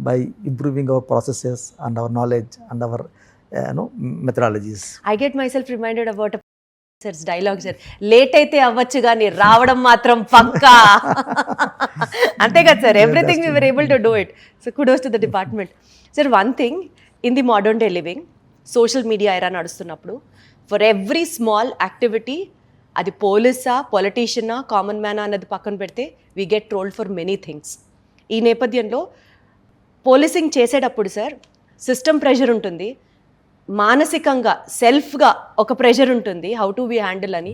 by improving our processes and our knowledge and our methodologies. I get myself reminded about sir dialogue sir, late అయితే అవ్వచ్చు కానీ రావడం మాత్రం పక్కా. అంతే కదా sir, everything we were able to do it. So kudos to the department. Sir one thing, in the modern day living, social media ఎరా నడుస్తున్నప్పుడు for every small activity, అది పోలీసా, పొలిటీషియనా, కామన్ మ్యానా అన్నది పక్కన పెడితే we get trolled for many things. ఈ నేపథ్యంలో policing చేసేటప్పుడు sir system pressure ఉంటుంది, మానసికంగా సెల్ఫ్గా ఒక ప్రెషర్ ఉంటుంది, హౌ టు బి హ్యాండిల్ అని.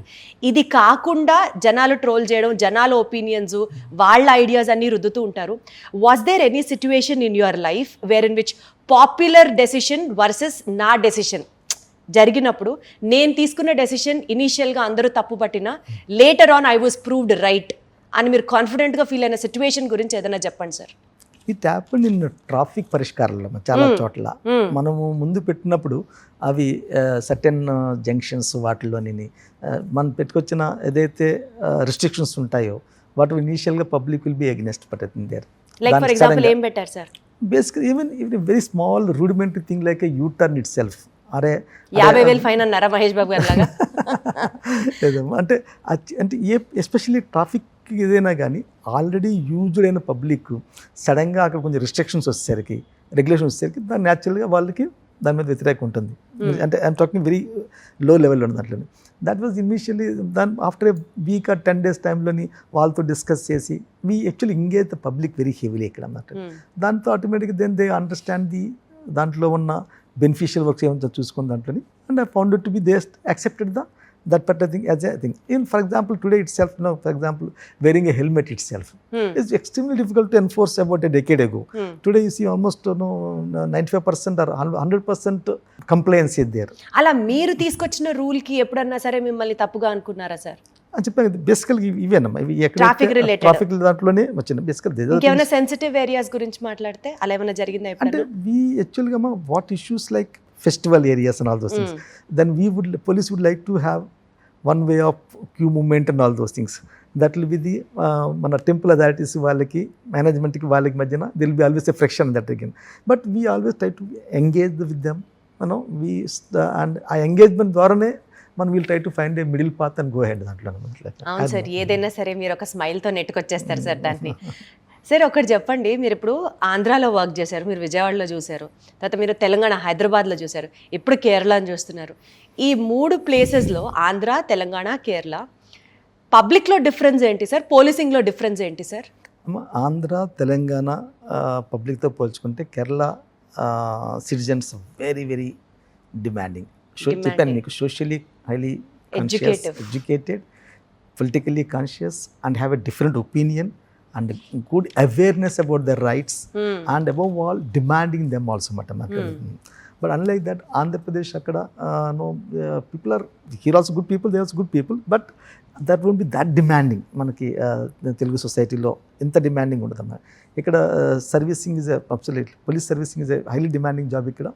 ఇది కాకుండా జనాలు ట్రోల్ చేయడం, జనాల ఒపీనియన్స్, వాళ్ళ ఐడియాస్ అన్నీ రుద్దుతూ ఉంటారు. Was there any situation in your life where in which popular decision versus నా డెసిషన్ జరిగినప్పుడు, నేను తీసుకున్న డెసిషన్ ఇనీషియల్గా అందరూ తప్పు పట్టినా later on I was proved right అని మీరు కాన్ఫిడెంట్గా ఫీల్ అయిన సిచ్యువేషన్ గురించి ఏదైనా చెప్పండి sir. It happened in traffic పరిష్కారాల్లో చాలా చోట్ల. మనము ముందు పెట్టినప్పుడు అవి సర్టెన్ జంక్షన్స్ వాటిలోని మనం పెట్టుకొచ్చిన ఏదైతే రిస్ట్రిక్షన్స్ ఉంటాయో వాటి ఇనీషియల్గా పబ్లిక్ విల్ బి అగెన్స్ట్ పడుతుంది దేర్. లైక్ ఫర్ ఎగ్జాంపుల్ ఏం పెట్టారు sir? Basically even very small rudimentary thing like a U turn itself. అరే 50,000 ఫైన్ అన్నారా మహేష్ బాబు గారు లాగా? అంటే ఎస్పెషల్లీ ట్రాఫిక్ ఏదైనా కానీ ఆల్రెడీ యూజ్డ్ అయిన పబ్లిక్ సడన్గా అక్కడ కొంచెం రిస్ట్రిక్షన్స్ వచ్చేసరికి, రెగ్యులేషన్ వచ్చేసరికి దాని న్యాచురల్గా వాళ్ళకి దాని మీద వ్యతిరేకం ఉంటుంది. అంటే ఐఎమ్ టాకింగ్ వెరీ లో లెవెల్లో ఉంది దాంట్లో. దట్ వాజ్ ఇనిషియల్లీ దాని after A week or 10 days టైంలోని వాళ్ళతో డిస్కస్ చేసి we actually engage the public very heavily ఇక్కడ అన్నట్టు. దాంతో ఆటోమేటిక్గా దెన్ దే అండర్స్టాండ్ దాంట్లో ఉన్న బెనిఫిషియల్ వర్క్స్ ఏమంతా చూసుకున్న దాంట్లోని. And I found it to B they accepted that particular thing as a thing. In for example today itself, for example wearing a helmet itself is extremely difficult to enforce about a decade ago. Today you see almost 95% or 100% compliance is there. అలా మీరు తీసుకొచ్చిన rule కి ఎప్పుడన్నా సరే మిమ్మల్ని తప్పుగా అనుకున్నారా sir? అని చెప్పాను బేసికల్గా ఇవేనమ్మా, ఇవి ట్రాఫిక్ రిలేటెడ్, ట్రాఫిక్ దాంట్లోనే వచ్చిన బేసికల్. ఇంకేమైనా సెన్సిటివ్ ఏరియాస్ గురించి మాట్లాడితే అలా ఏమైనా జరిగిందా? అంటే వి యాక్చువల్గా what issues like festival areas and all those things, then police would like to have one way of queue movement and all those things. That will be the మన టెంపుల్ అథారిటీస్ వాళ్ళకి, మేనేజ్మెంట్కి వాళ్ళకి మధ్యన there will be always a friction that again. But we always try to engage with them, and ఆ engagement ద్వారానే మనం we'll try to find a middle path and go head దాంట్లో. అవును సార్, ఏదైనా సరే మీరు ఒక స్మైల్తో నెట్టుకొచ్చేస్తారు సార్ దాన్ని. సార్ ఒకటి చెప్పండి, మీరు ఇప్పుడు ఆంధ్రాలో వర్క్ చేశారు, మీరు విజయవాడలో చూశారు, తర్వాత మీరు తెలంగాణ హైదరాబాద్లో చూశారు, ఇప్పుడు కేరళని చూస్తున్నారు. ఈ 3 ప్లేసెస్లో ఆంధ్ర, తెలంగాణ, కేరళ పబ్లిక్లో డిఫరెన్స్ ఏంటి సార్? పోలీసింగ్లో డిఫరెన్స్ ఏంటి సార్? ఆంధ్ర, తెలంగాణ పబ్లిక్తో పోల్చుకుంటే Kerala citizens very very demanding. చెప్పాను మీకు, socially highly educated, politically conscious and have a different opinion and good awareness about their rights, and above all demanding them also mathematically. But unlike that, Andhra Pradesh akkada people are here also good people, they are also good people, but that won't be that demanding. Manaki Telugu society lo inta demanding undadamma. Ikkada servicing is absolutely, police servicing is a highly demanding job ikkada.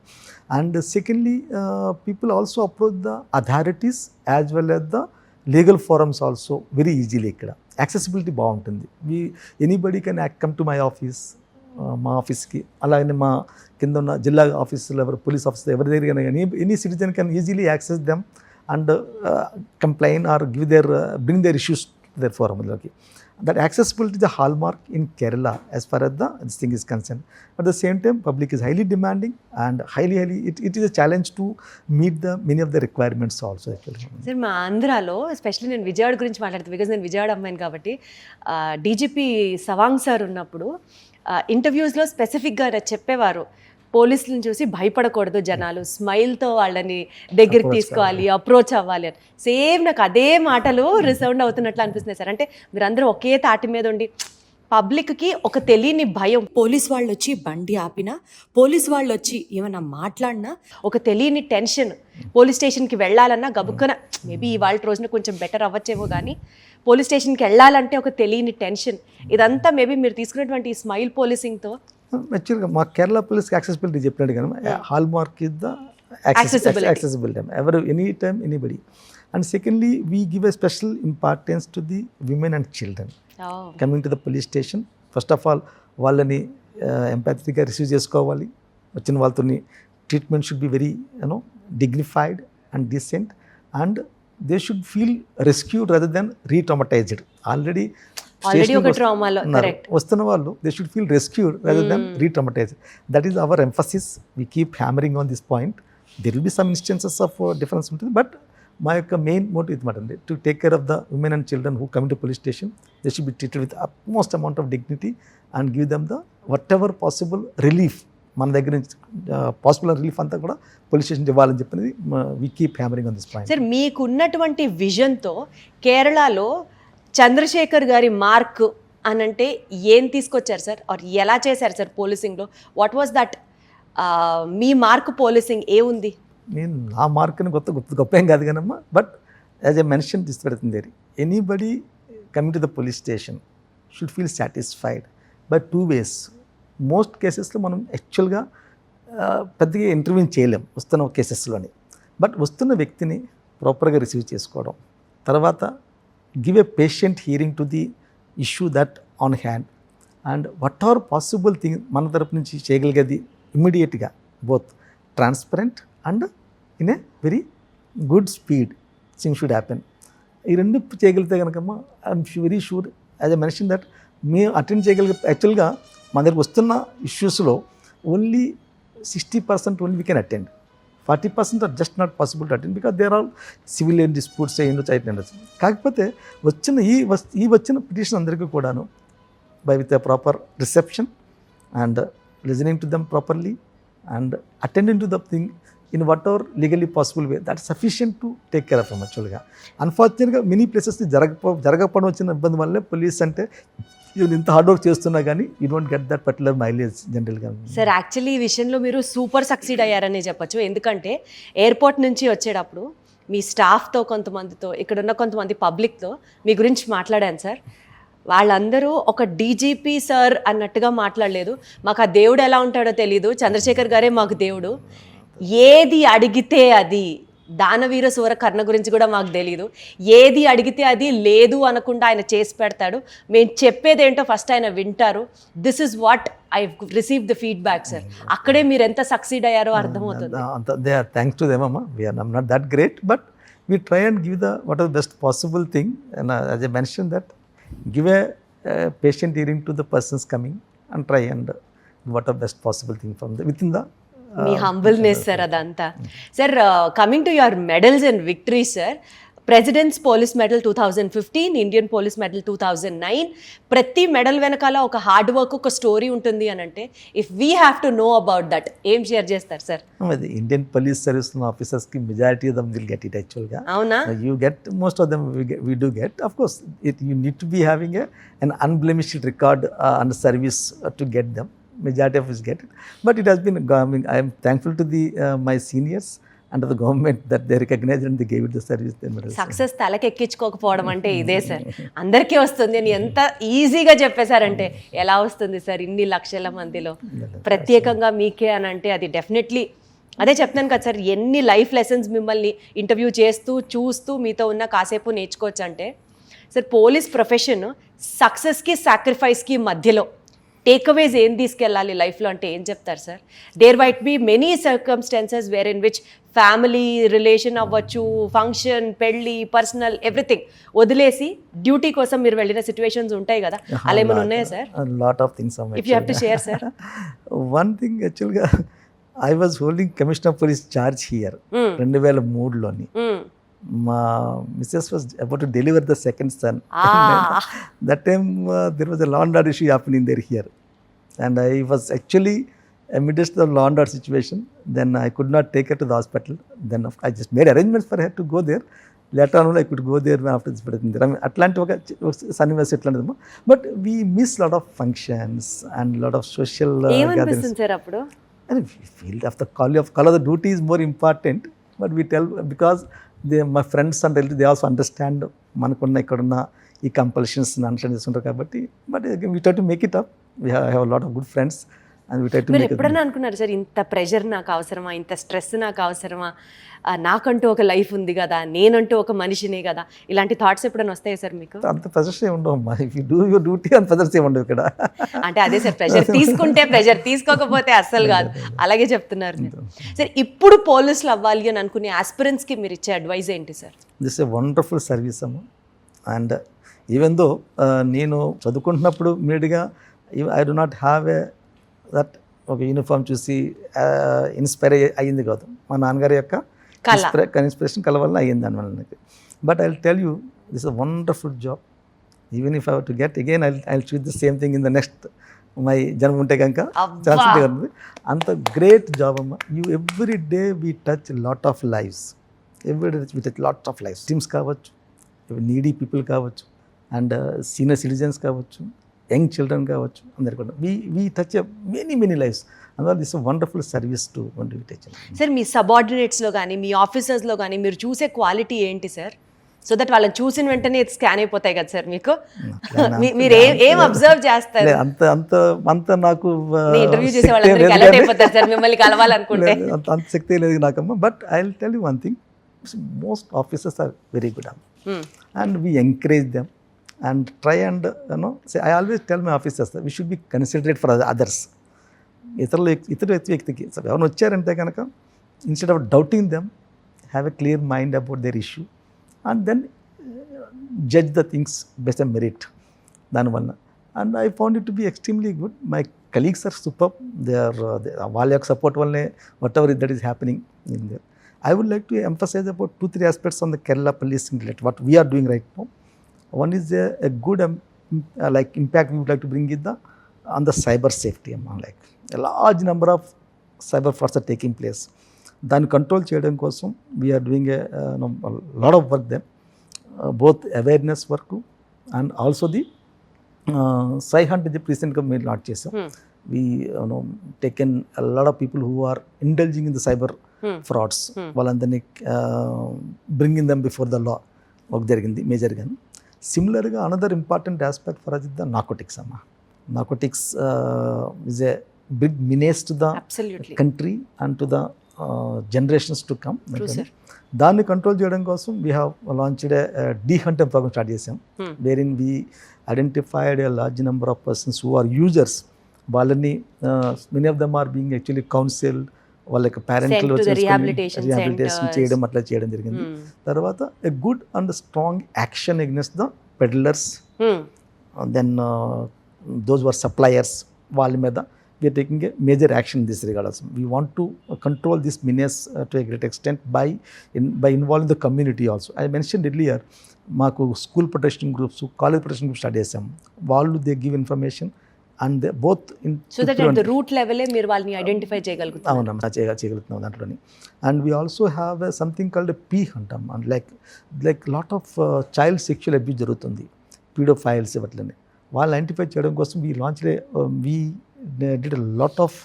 And secondly, people also approach the authorities as well as the legal forums also very easily. ఇక్కడ accessibility బాగుంటుంది. Anybody can come to my office, మా ఆఫీస్కి, అలాగే మా కింద ఉన్న జిల్లా ఆఫీసులో ఎవరు, పోలీస్ ఆఫీసర్ ఎవరి దగ్గర కానీ any citizen can easily access them and complain or give their bring their issues their ఫోరమ్లోకి. that accessibility is a hallmark in Kerala as far as this thing is concerned. At the same time, public is highly demanding and it is a challenge to meet many of the requirements also actually. Sir మా ఆంధ్రాలో especially నేను విజయవాడ గురించి మాట్లాడుతాను because నేను విజయవాడ అమ్మాయిని కాబట్టి DGP Sawang sir ఉన్నప్పుడు ఇంటర్వ్యూస్లో స్పెసిఫిక్గా చెప్పేవారు పోలీసులను చూసి భయపడకూడదు జనాలు, స్మైల్తో వాళ్ళని దగ్గరికి తీసుకోవాలి, అప్రోచ్ అవ్వాలి అని. సేమ్ నాకు అదే మాటలు రిసౌండ్ అవుతున్నట్లు అనిపిస్తున్నాయి సార్. అంటే మీరందరూ ఒకే తాటి మీద ఉండి పబ్లిక్కి ఒక తెలియని భయం, పోలీస్ వాళ్ళు వచ్చి బండి ఆపినా, పోలీస్ వాళ్ళు వచ్చి ఏమైనా మాట్లాడినా ఒక తెలియని టెన్షన్, పోలీస్ స్టేషన్కి వెళ్ళాలన్నా గబుక్కన మేబీ ఇవాళ రోజున కొంచెం బెటర్ అవ్వచ్చేమో కానీ పోలీస్ స్టేషన్కి వెళ్ళాలంటే ఒక తెలియని టెన్షన్. ఇదంతా మేబీ మీరు తీసుకున్నటువంటి ఈ స్మైల్ పోలీసింగ్తో. యాక్చువల్గా మా కేరళ పోలీస్కి యాక్సెసిబిలిటీ చెప్పినట్టు కానీ hall mark is the accessibility. Any time, anybody. And secondly, we give a special importance to the women and children. Coming to the police station, first of all, వాళ్ళని ఎంపాథిక్గా receive చేసుకోవాలి. వచ్చిన వాళ్ళతోని treatment should be very dignified and decent, and they should feel rescued rather than re-traumatized. Already ఒక ట్రామాలో correct వస్తున్న వాళ్ళు they should feel rescued rather than re-traumatized. That is our emphasis. We keep hammering on this point. There will be some instances of difference ఉంటుంది, but మా యొక్క main motive ఇది మాట to take care of the women and children who coming to police station. They should be treated with utmost amount of dignity and give them the what ever possible relief. మన దగ్గర నుంచి possible relief అంతా కూడా police station ఇవ్వాలని చెప్పినది we keep hammering on this point. Sir, మీకున్నటువంటి విజన్తో కేరళలో చంద్రశేఖర్ గారి మార్క్ అనంటే ఏం తీసుకొచ్చారు సార్, ఆర్ ఎలా చేశారు సార్ పోలీసింగ్లో? వాట్ వాస్ దట్ మీ మార్క్ పోలీసింగ్ ఏ ఉంది? నేను నా మార్క్ని గొప్ప ఏం కాదు కానమ్మా, బట్ యాజ్ ఎ మెన్షన్ తీసుకెడుతుంది, anybody coming to the police station should feel satisfied by 2 ways. Most కేసెస్లో మనం యాక్చువల్గా పెద్దగా ఇంటర్వ్యూ చేయలేం వస్తున్న కేసెస్లోని, బట్ వస్తున్న వ్యక్తిని ప్రాపర్గా రిసీవ్ చేసుకోవడం, తర్వాత give a patient hearing to the issue that on hand, and what are possible things మన తరపు నుంచి చేయగలిగేది ఇమ్మీడియట్గా both transparent and in a very good speed thing should happen. ఈ రెండు చేయగలిగితే కనుకమ్మా I'm very sure as a mention that మేము అటెండ్ చేయగలిగే. యాక్చువల్గా మన దగ్గర వస్తున్న ఇష్యూస్లో only 60% only we can attend, 40% are just not possible to attend because there are civilian disputes ఉండొచ్చు. కాకపోతే వచ్చిన పిటిషన్ అందరికీ కూడాను by with a proper reception and listening to them properly and attending to the thing in what ever legally possible way, that sufficient to take care of them. యాక్చువల్గా అన్ఫార్చునేట్గా many ప్లేసెస్కి జరగకపోవడం వచ్చిన ఇబ్బంది వల్లే పోలీస్ అంటే even ఇంత hard work చేస్తున్నా కానీ you don't get that particular mileage జనరల్గా. సార్, యాక్చువల్లీ ఈ విషయంలో మీరు సూపర్ సక్సీడ్ అయ్యారనే చెప్పచ్చు. ఎందుకంటే ఎయిర్పోర్ట్ నుంచి వచ్చేటప్పుడు మీ స్టాఫ్తో కొంతమందితో ఇక్కడున్న కొంతమంది పబ్లిక్తో మీ గురించి మాట్లాడాను సార్. వాళ్ళందరూ ఒక డీజీపీ సార్ అన్నట్టుగా మాట్లాడలేదు. మాకు ఆ దేవుడు ఎలా ఉంటాడో తెలీదు, చంద్రశేఖర్ గారే మాకు దేవుడు, ఏది అడిగితే అది, దానవీర సూర కర్ణ గురించి కూడా మాకు తెలీదు, ఏది అడిగితే అది లేదు అనకుండా ఆయన చేసి పెడతాడు, మేము చెప్పేది ఏంటో ఫస్ట్ ఆయన వింటారు. This is what I receive the feedback sir. అక్కడే మీరు ఎంత సక్సీడ్ అయ్యారో అర్థమవుతుంది. థ్యాంక్స్ టు దెమ్ అమ్మా. We're not that great, but we try and give the what our best possible thing. As a mention that give a patient hearing to the persons coming and try and what are best possible thing from within the మీ humbleness sir అదంతా. Sir, coming to your medals and victories sir, president's police medal 2015, Indian police medal 2009. ప్రతి medal వెనకాల ఒక hard work, ఒక story ఉంటుంది అని అంటే if we have to know about that ఏం షేర్ చేస్తారు సార్? అది ఇండియన్ పోలీస్ సర్వీస్ ఆఫీసర్స్కి majority of them will get it. యాక్చువల్గా అవునా? You get most of them we do get. Of course you need to be having an unblemished record and service to get them. Majority of us get it, but it has been, I am thankful to my seniors and the government that they recognized and they gave it the service. Success తలకెక్కించుకోకపోవడం అంటే ఇదే sir. అందరికీ వస్తుంది అని ఎంత ఈజీగా చెప్పేశారంటే ఎలా వస్తుంది సార్ ఇన్ని లక్షల మందిలో, ప్రత్యేకంగా మీకే అని అంటే అది డెఫినెట్లీ అదే చెప్తాను కదా సార్. ఎన్ని లైఫ్ లెసన్స్ మిమ్మల్ని ఇంటర్వ్యూ చేస్తూ చూస్తూ మీతో ఉన్న కాసేపు నేర్చుకోవచ్చు అంటే సార్. పోలీస్ ప్రొఫెషన్ సక్సెస్కి సాక్రిఫైస్కి మధ్యలో టేక్అవేస్ ఏం తీసుకెళ్ళాలి లైఫ్లో అంటే ఏం చెప్తారు sir? There might be many circumstances where in which family relation అవ్వచ్చు, ఫంక్షన్, పెళ్ళి, పర్సనల్ ఎవ్రీథింగ్ వదిలేసి డ్యూటీ కోసం మీరు వెళ్ళిన సిచ్యువేషన్స్ ఉంటాయి కదా, అలా ఏమైనా ఉన్నాయా sir? Lot of things. If you have to share sir. One thing, యాక్చువల్గా I was holding commissioner police charge here 2003లోని. మా missus was about to deliver the second son. That time there was a law and order issue happening there here, and I was actually amidst the law and order situation. Then I could not take her to the hospital. Then I just made arrangements for her to go there. Later on I could go there after this. But అట్లాంటి ఒక సన్నివేశం ఎట్లాంటిదమ్మా. But we miss lot of functions and lot of social ఏమనిపిస్తుంది sir అప్పుడు? And we feel of the call of the duty is more important, but we tell because my friends and relatives, they also understand మనకున్న ఇక్కడున్న ఈ compulsions understand చేసుకుంటారు కాబట్టి. But we try to make it up. We have a lot of good friends and we try to మీరు make it. ఎప్పుడన్నా అనుకున్నారు sir, ఇంత pressure నాకు అవసరమా, ఇంత స్ట్రెస్ నాకు అవసరమా, నాకంటూ ఒక లైఫ్ ఉంది కదా, నేనంటూ ఒక మనిషినే కదా, ఇలాంటి థాట్స్ ఎప్పుడైనా వస్తాయి సార్ మీకు? అంత ప్రెషర్స్ ఏమి ఉండవు అమ్మా. If you do your duty అంత ప్రెషర్స్ ఏమి ఉండవు ఇక్కడ. అంటే అదే సార్, ప్రెషర్ తీసుకుంటే ప్రెషర్, తీసుకోకపోతే అస్సలు కాదు, అలాగే చెప్తున్నారు మీరు. సార్ ఇప్పుడు పోలీసులు అవ్వాలి అని అనుకునే ఆస్పిరెంట్స్కి మీరు ఇచ్చే అడ్వైజ్ ఏంటి sir? This a wonderful service అమ్మ. అండ్ ఈవెన్ దో నేను చదువుకుంటున్నప్పుడు ఇమీడియట్గా I do not have a that ఒక యూనిఫామ్ చూసి ఇన్స్పైర్ అయ్యింది కాదు. మా నాన్నగారి యొక్క ఇన్స్పిరేషన్ కల వల్ల అయ్యింది దానివల్ల నాకు. But I will tell you, this a wonderful job. Even if I to get again I will choose the same thing in the next my జన్మ ఉంటే కనుక ఛాన్స్ ఉంటే కనుక. అంత గ్రేట్ జాబ్ అమ్మ. You every day we touch lot of lives. Every day we touch lot of lives. Teams కావచ్చు, needy people కావచ్చు, and senior citizens కావచ్చు, యంగ్ చిల్డ్రన్ కావచ్చు, అందరు కూడా వీ టచ్ మెనీ లైఫ్స్. అందువల్ల this wonderful service to touch. Sir మీ సబార్డినేట్స్లో కానీ మీ ఆఫీసర్స్లో కానీ మీరు చూసే క్వాలిటీ ఏంటి సార్? సో దట్ వాళ్ళని చూసిన వెంటనే స్కాన్ అయిపోతాయి కదా సార్ మీకు. మీరు ఏం అబ్జర్వ్ చేస్తారు? అంత నాకు ఇంటర్వ్యూ చేసే వాళ్ళందరికీ అలర్ట్ అయిపోతారు సార్ మిమ్మల్ని కలవాలనుకుంటే. అంత శక్తి లేదు నాకమ్మా. But I will tell you one thing, most officers are very good అమ్మ, and we encourage them and try and say, I always tell my officers that we should be considerate for others. ఇతర వ్యక్తికి ఎవరైనా వచ్చారంటే కనుక instead of doubting them, have a clear mind about their issue and then judge the things best on merit దానివల్ల. And I found it to be extremely good. My colleagues are super. They are వాళ్ళ యొక్క support వల్లనే whatever that is happening in there. I would like to emphasize about 2-3 aspects on the Kerala policing related what we are doing right now. One is a good like impact we would like to bring in on the cyber safety. Like a large number of cyber frauds are taking place. Then control cheyadam kosam we are doing a lot of work there, both awareness work and also the Sai Hunt is the recent we launch chesam. We taken a lot of people who are indulging in the cyber frauds. Valandarni bringing them before the law work jarigindi major గా. Similarly, another important aspect for us is the narcotics. Narcotics is a big menace to the country and to the generations to come. True, sir. దాన్ని control చేయడం కోసం we have launched a de-hunting program start చేసాం, wherein we identified a large number of persons who are users. వాళ్ళని many of them are being actually counseled, వాళ్ళకి పేరెంట్లు rehabilitation చేయడం అట్లా చేయడం జరిగింది. తర్వాత a good and strong action against the peddlers, then those were suppliers, వాళ్ళ మీద we are taking a major action in this regard. Also we want to control this menace to a great extent by involving the community also. I mention earlier, మాకు school protection groups, college protection groups start చేసాం. వాళ్ళు they give information and both in so that at the root level మీరు వాళ్ళని identify చేయగలుగుతారు. అవునమ్మా, చేయగలుగుతున్నాం దాంట్లోని. And we also have something called P hunt అమ్మ. And like lot of child sexual abuse జరుగుతుంది, పీడోఫైల్స్ ఇవట్లని. వాళ్ళు ఐడెంటిఫై చేయడం కోసం we launch we did a lot of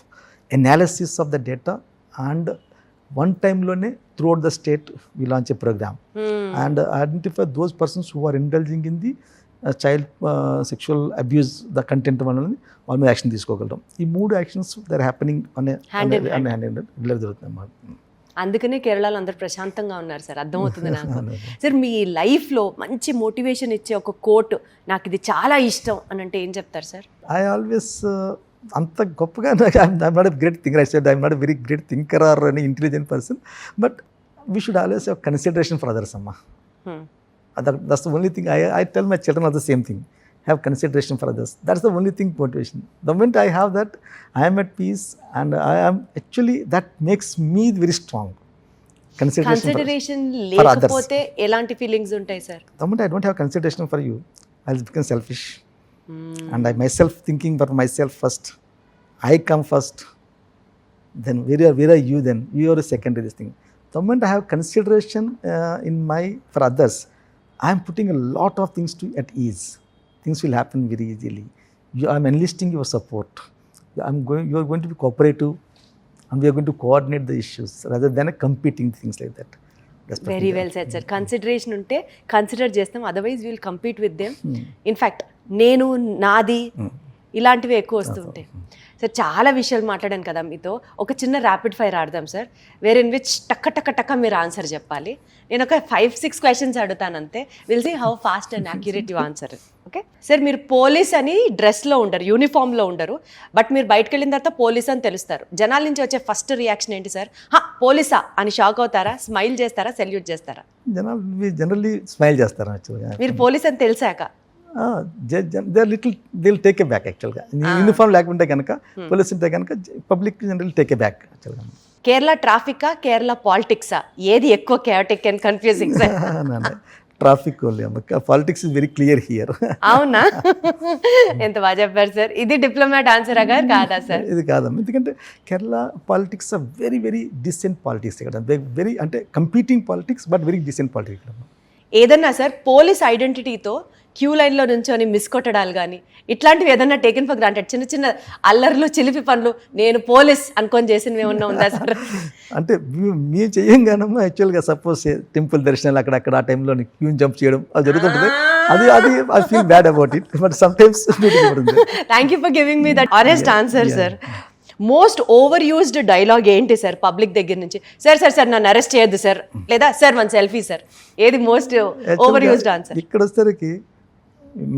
analysis of the data and one టైంలోనే throughout the state we launch a programme and identify those persons who are indulging in the child sexual abuse the content వల్ల వాళ్ళ మీద action తీసుకోగలడం. ఈ 3 actions there happening జరుగుతుంది అన్నమాట. అందుకనే కేరళలో అందరు ప్రశాంతంగా ఉన్నారు సార్, అర్థమవుతుంది నాకు. సార్ మీ లైఫ్లో మంచి మోటివేషన్ ఇచ్చే ఒక కోట్, నాకు ఇది చాలా ఇష్టం అని అంటే ఏం చెప్తారు సార్? ఐ ఆల్వేస్ అంత గొప్పగా I'm not a great thinker, I said I'm not a very great thinker or any intelligent person, but we should always have consideration for others అమ్మా. That's the only thing I tell my children are the same thing. Have consideration for others. That's the only thing motivation. The moment I have that, I am at peace, and I am actually, that makes me very strong. Consideration లేకపోతే ఎలాంటి feelings ఉంటాయి sir? The moment I don't have consideration for you, I'll become selfish. And I myself thinking for myself first. I come first. Then where are you then? You are a secondary thing. The moment I have consideration for others, I am putting a lot of things at ease. Things will happen very easily. I am enlisting your support. You are going to be cooperative, and we are going to coordinate the issues rather than competing things like that. Very well said sir. Consideration ఉంటే consider చేస్తాం, otherwise will compete with them. In fact నేను నాది ఇలాంటివి ఎక్కువ వస్తూ ఉంటాయి sir. చాలా విషయాలు మాట్లాడాను కదా మీతో. ఒక చిన్న ర్యాపిడ్ ఫైర్ ఆడదాం సార్, వేర్ ఇన్ విచ్ టక్క టక్క టక్క మీరు ఆన్సర్ చెప్పాలి. నేను ఒక 5-6 క్వశ్చన్స్ అడుగుతాను అంతే. Will see how fast and accurate you answer. Okay sir, మీరు పోలీస్ అని డ్రెస్లో ఉండరు, యూనిఫామ్లో ఉండరు, బట్ మీరు బయటకు వెళ్ళిన తర్వాత పోలీస్ అని తెలుస్తారు. జనాల నుంచి వచ్చే ఫస్ట్ రియాక్షన్ ఏంటి సార్? పోలీసా అని షాక్ అవుతారా, స్మైల్ చేస్తారా, సెల్యూట్ చేస్తారా? జనరల్లీ స్మైల్ చేస్తారు. మీరు పోలీస్ అని తెలిసాక they'll take a back యాక్చువల్గా. యూనిఫామ్ లేకుంటే కనుక, పోలీస్ ఉంటే కనుక public general take a back యాక్చువల్గా. కేరళ ట్రాఫికా, కేరళ పాలిటిక్సా, ఏది ఎక్కువ chaotic and confusing sir? Traffic only అమ్మ, politics is very clear here. అవునా? ఎంత బాగా చెప్పారు సార్. ఇది డిప్లొమాట్ ఆన్సర్ గారు కాదా సార్? ఇది కాదమ్మా, ఎందుకంటే Kerala politics are very very decent politics ఇక్కడ. వెరీ అంటే competing politics, but very decent politics. ఏదన్నా సార్ పోలీస్ ఐడెంటిటీతో క్యూ లైన్లో నుంచొని మిస్ కొట్టడాలు కానీ ఇట్లాంటివి ఏదన్నా టేకెన్ ఫర్ గ్రాంటెడ్, చిన్న చిన్న అల్లర్లు, చిలిపి పనులు, నేను పోలీస్ అనుకొని చేసినవి ఏమన్నా ఉందా సార్? అంటే మేము చేయంగానమ్మా యాక్చువల్గా సపోజ్ టెంపుల్ దర్శనాలు అక్కడక్కడ ఆ టైంలో క్యూ జంప్ చేయడం అది జరుగుతుంటుంది. అది I feel bad about it, but sometimes. Thank you for giving me that honest answer sir. Most over used dialogue ఏంటి సార్ పబ్లిక్ దగ్గర నుంచి? సార్ సార్ సార్ నన్ను అరెస్ట్ చేయొద్దు సార్, లేదా సార్ వన్ సెల్ఫీ సార్, ఏది most over used answer? ఇక్కడ వచ్చేసరికి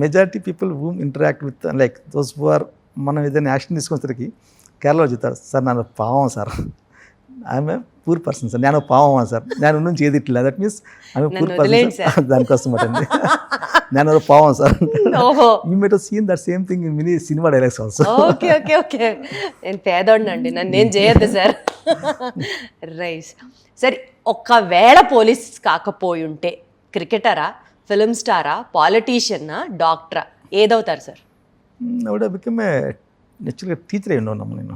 majority people whom interact with like those who are, మనం ఏదైనా యాక్షన్ తీసుకొచ్చేసరికి కేరళలో చెప్తారు, సార్ నన్ను పావం sir, I'm a poor person sir, నేను పావమా సార్, నేను నుంచి ఏది ఇట్లా, that means I'm poor person, దానికోసం అండి నేను పావం sir. You might have seen that same thing in many cinema dialogues also. Okay okay okay, నేను పేదోడినండి, నన్ను నేను చేయొద్దు సార్. రైట్ సార్, ఒకవేళ పోలీస్ కాకపోయి ఉంటే క్రికెటరా, ఫిల్మ్ స్టారా, పాలిటీషియన్నా, డాక్టరా, ఏదవుతారు సార్? ఆవిడ బికమ్ ఏ యాక్చువల్గా టీచర్ అయ్యి ఉన్నాము నేను.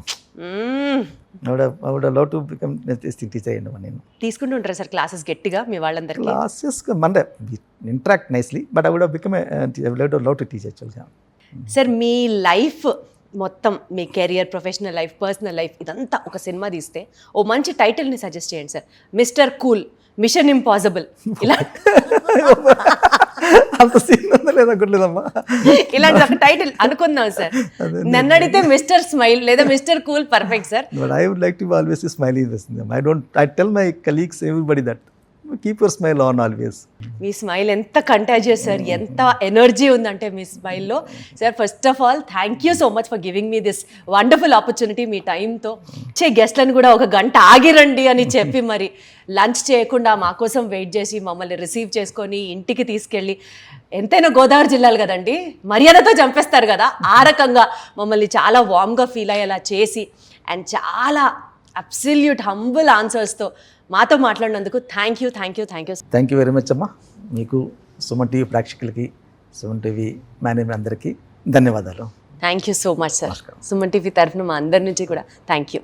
ఆవిడ లవ్ టు బికమ్ టీచర్ అయ్యి ఉన్నాము నేను. తీసుకుంటుంటారా సార్ క్లాసెస్ గట్టిగా మీ వాళ్ళందరికీ? క్లాసెస్ అంటే ఇంటరాక్ట్ నైస్లీ, బట్ ఆవిడ బికమ్ లవ్ టు టీచ్ యాక్చువల్గా. సార్ మీ లైఫ్ మొత్తం, మీ career, professional life, personal life, ఇదంతా ఒక సినిమా తీస్తే ఓ మంచి టైటిల్ని సజెస్ట్ చేయండి sir. Mister cool, mission impossible, ఇలా అంత సీన్ ఉందా లేదా కొట్టలేదమ్మా, ఇలాంటి ఒక టైటిల్ అనుకుందాం సార్. నన్ను అడిగితే మిస్టర్ స్మైల్ లేదా mister cool perfect sir. But I would like to always smile in this. I tell my colleagues, everybody that keep your smile on always. మీ స్మైల్ ఎంత కంటాజియస్ సార్, ఎంత energy ఉందంటే మీ స్మైల్లో. Sir first of all thank you so much for giving me this wonderful opportunity. మీ టైంతో వచ్చే గెస్ట్లను కూడా ఒక గంట ఆగిరండి అని చెప్పి మరి లంచ్ చేయకుండా మా కోసం వెయిట్ చేసి మమ్మల్ని రిసీవ్ చేసుకొని ఇంటికి తీసుకెళ్ళి, ఎంతైనా గోదావరి జిల్లాలు కదండి, మర్యాదతో చంపేస్తారు కదా, ఆ రకంగా మమ్మల్ని చాలా వామ్గా ఫీల్ అయ్యేలా చేసి అండ్ చాలా అబ్సల్యూట్ హంబుల్ ఆన్సర్స్తో మాతో మాట్లాడినందుకు thank you thank you thank you thank you very much అమ్మా. మీకు సుమన్ టీవీ ప్రేక్షకులకి, సుమన్ టీవీ మేనేజ్మెంట్ అందరికీ ధన్యవాదాలు. Thank you so much sir. Suman TV తరఫున మా అందరి నుంచి కూడా థ్యాంక్ యూ.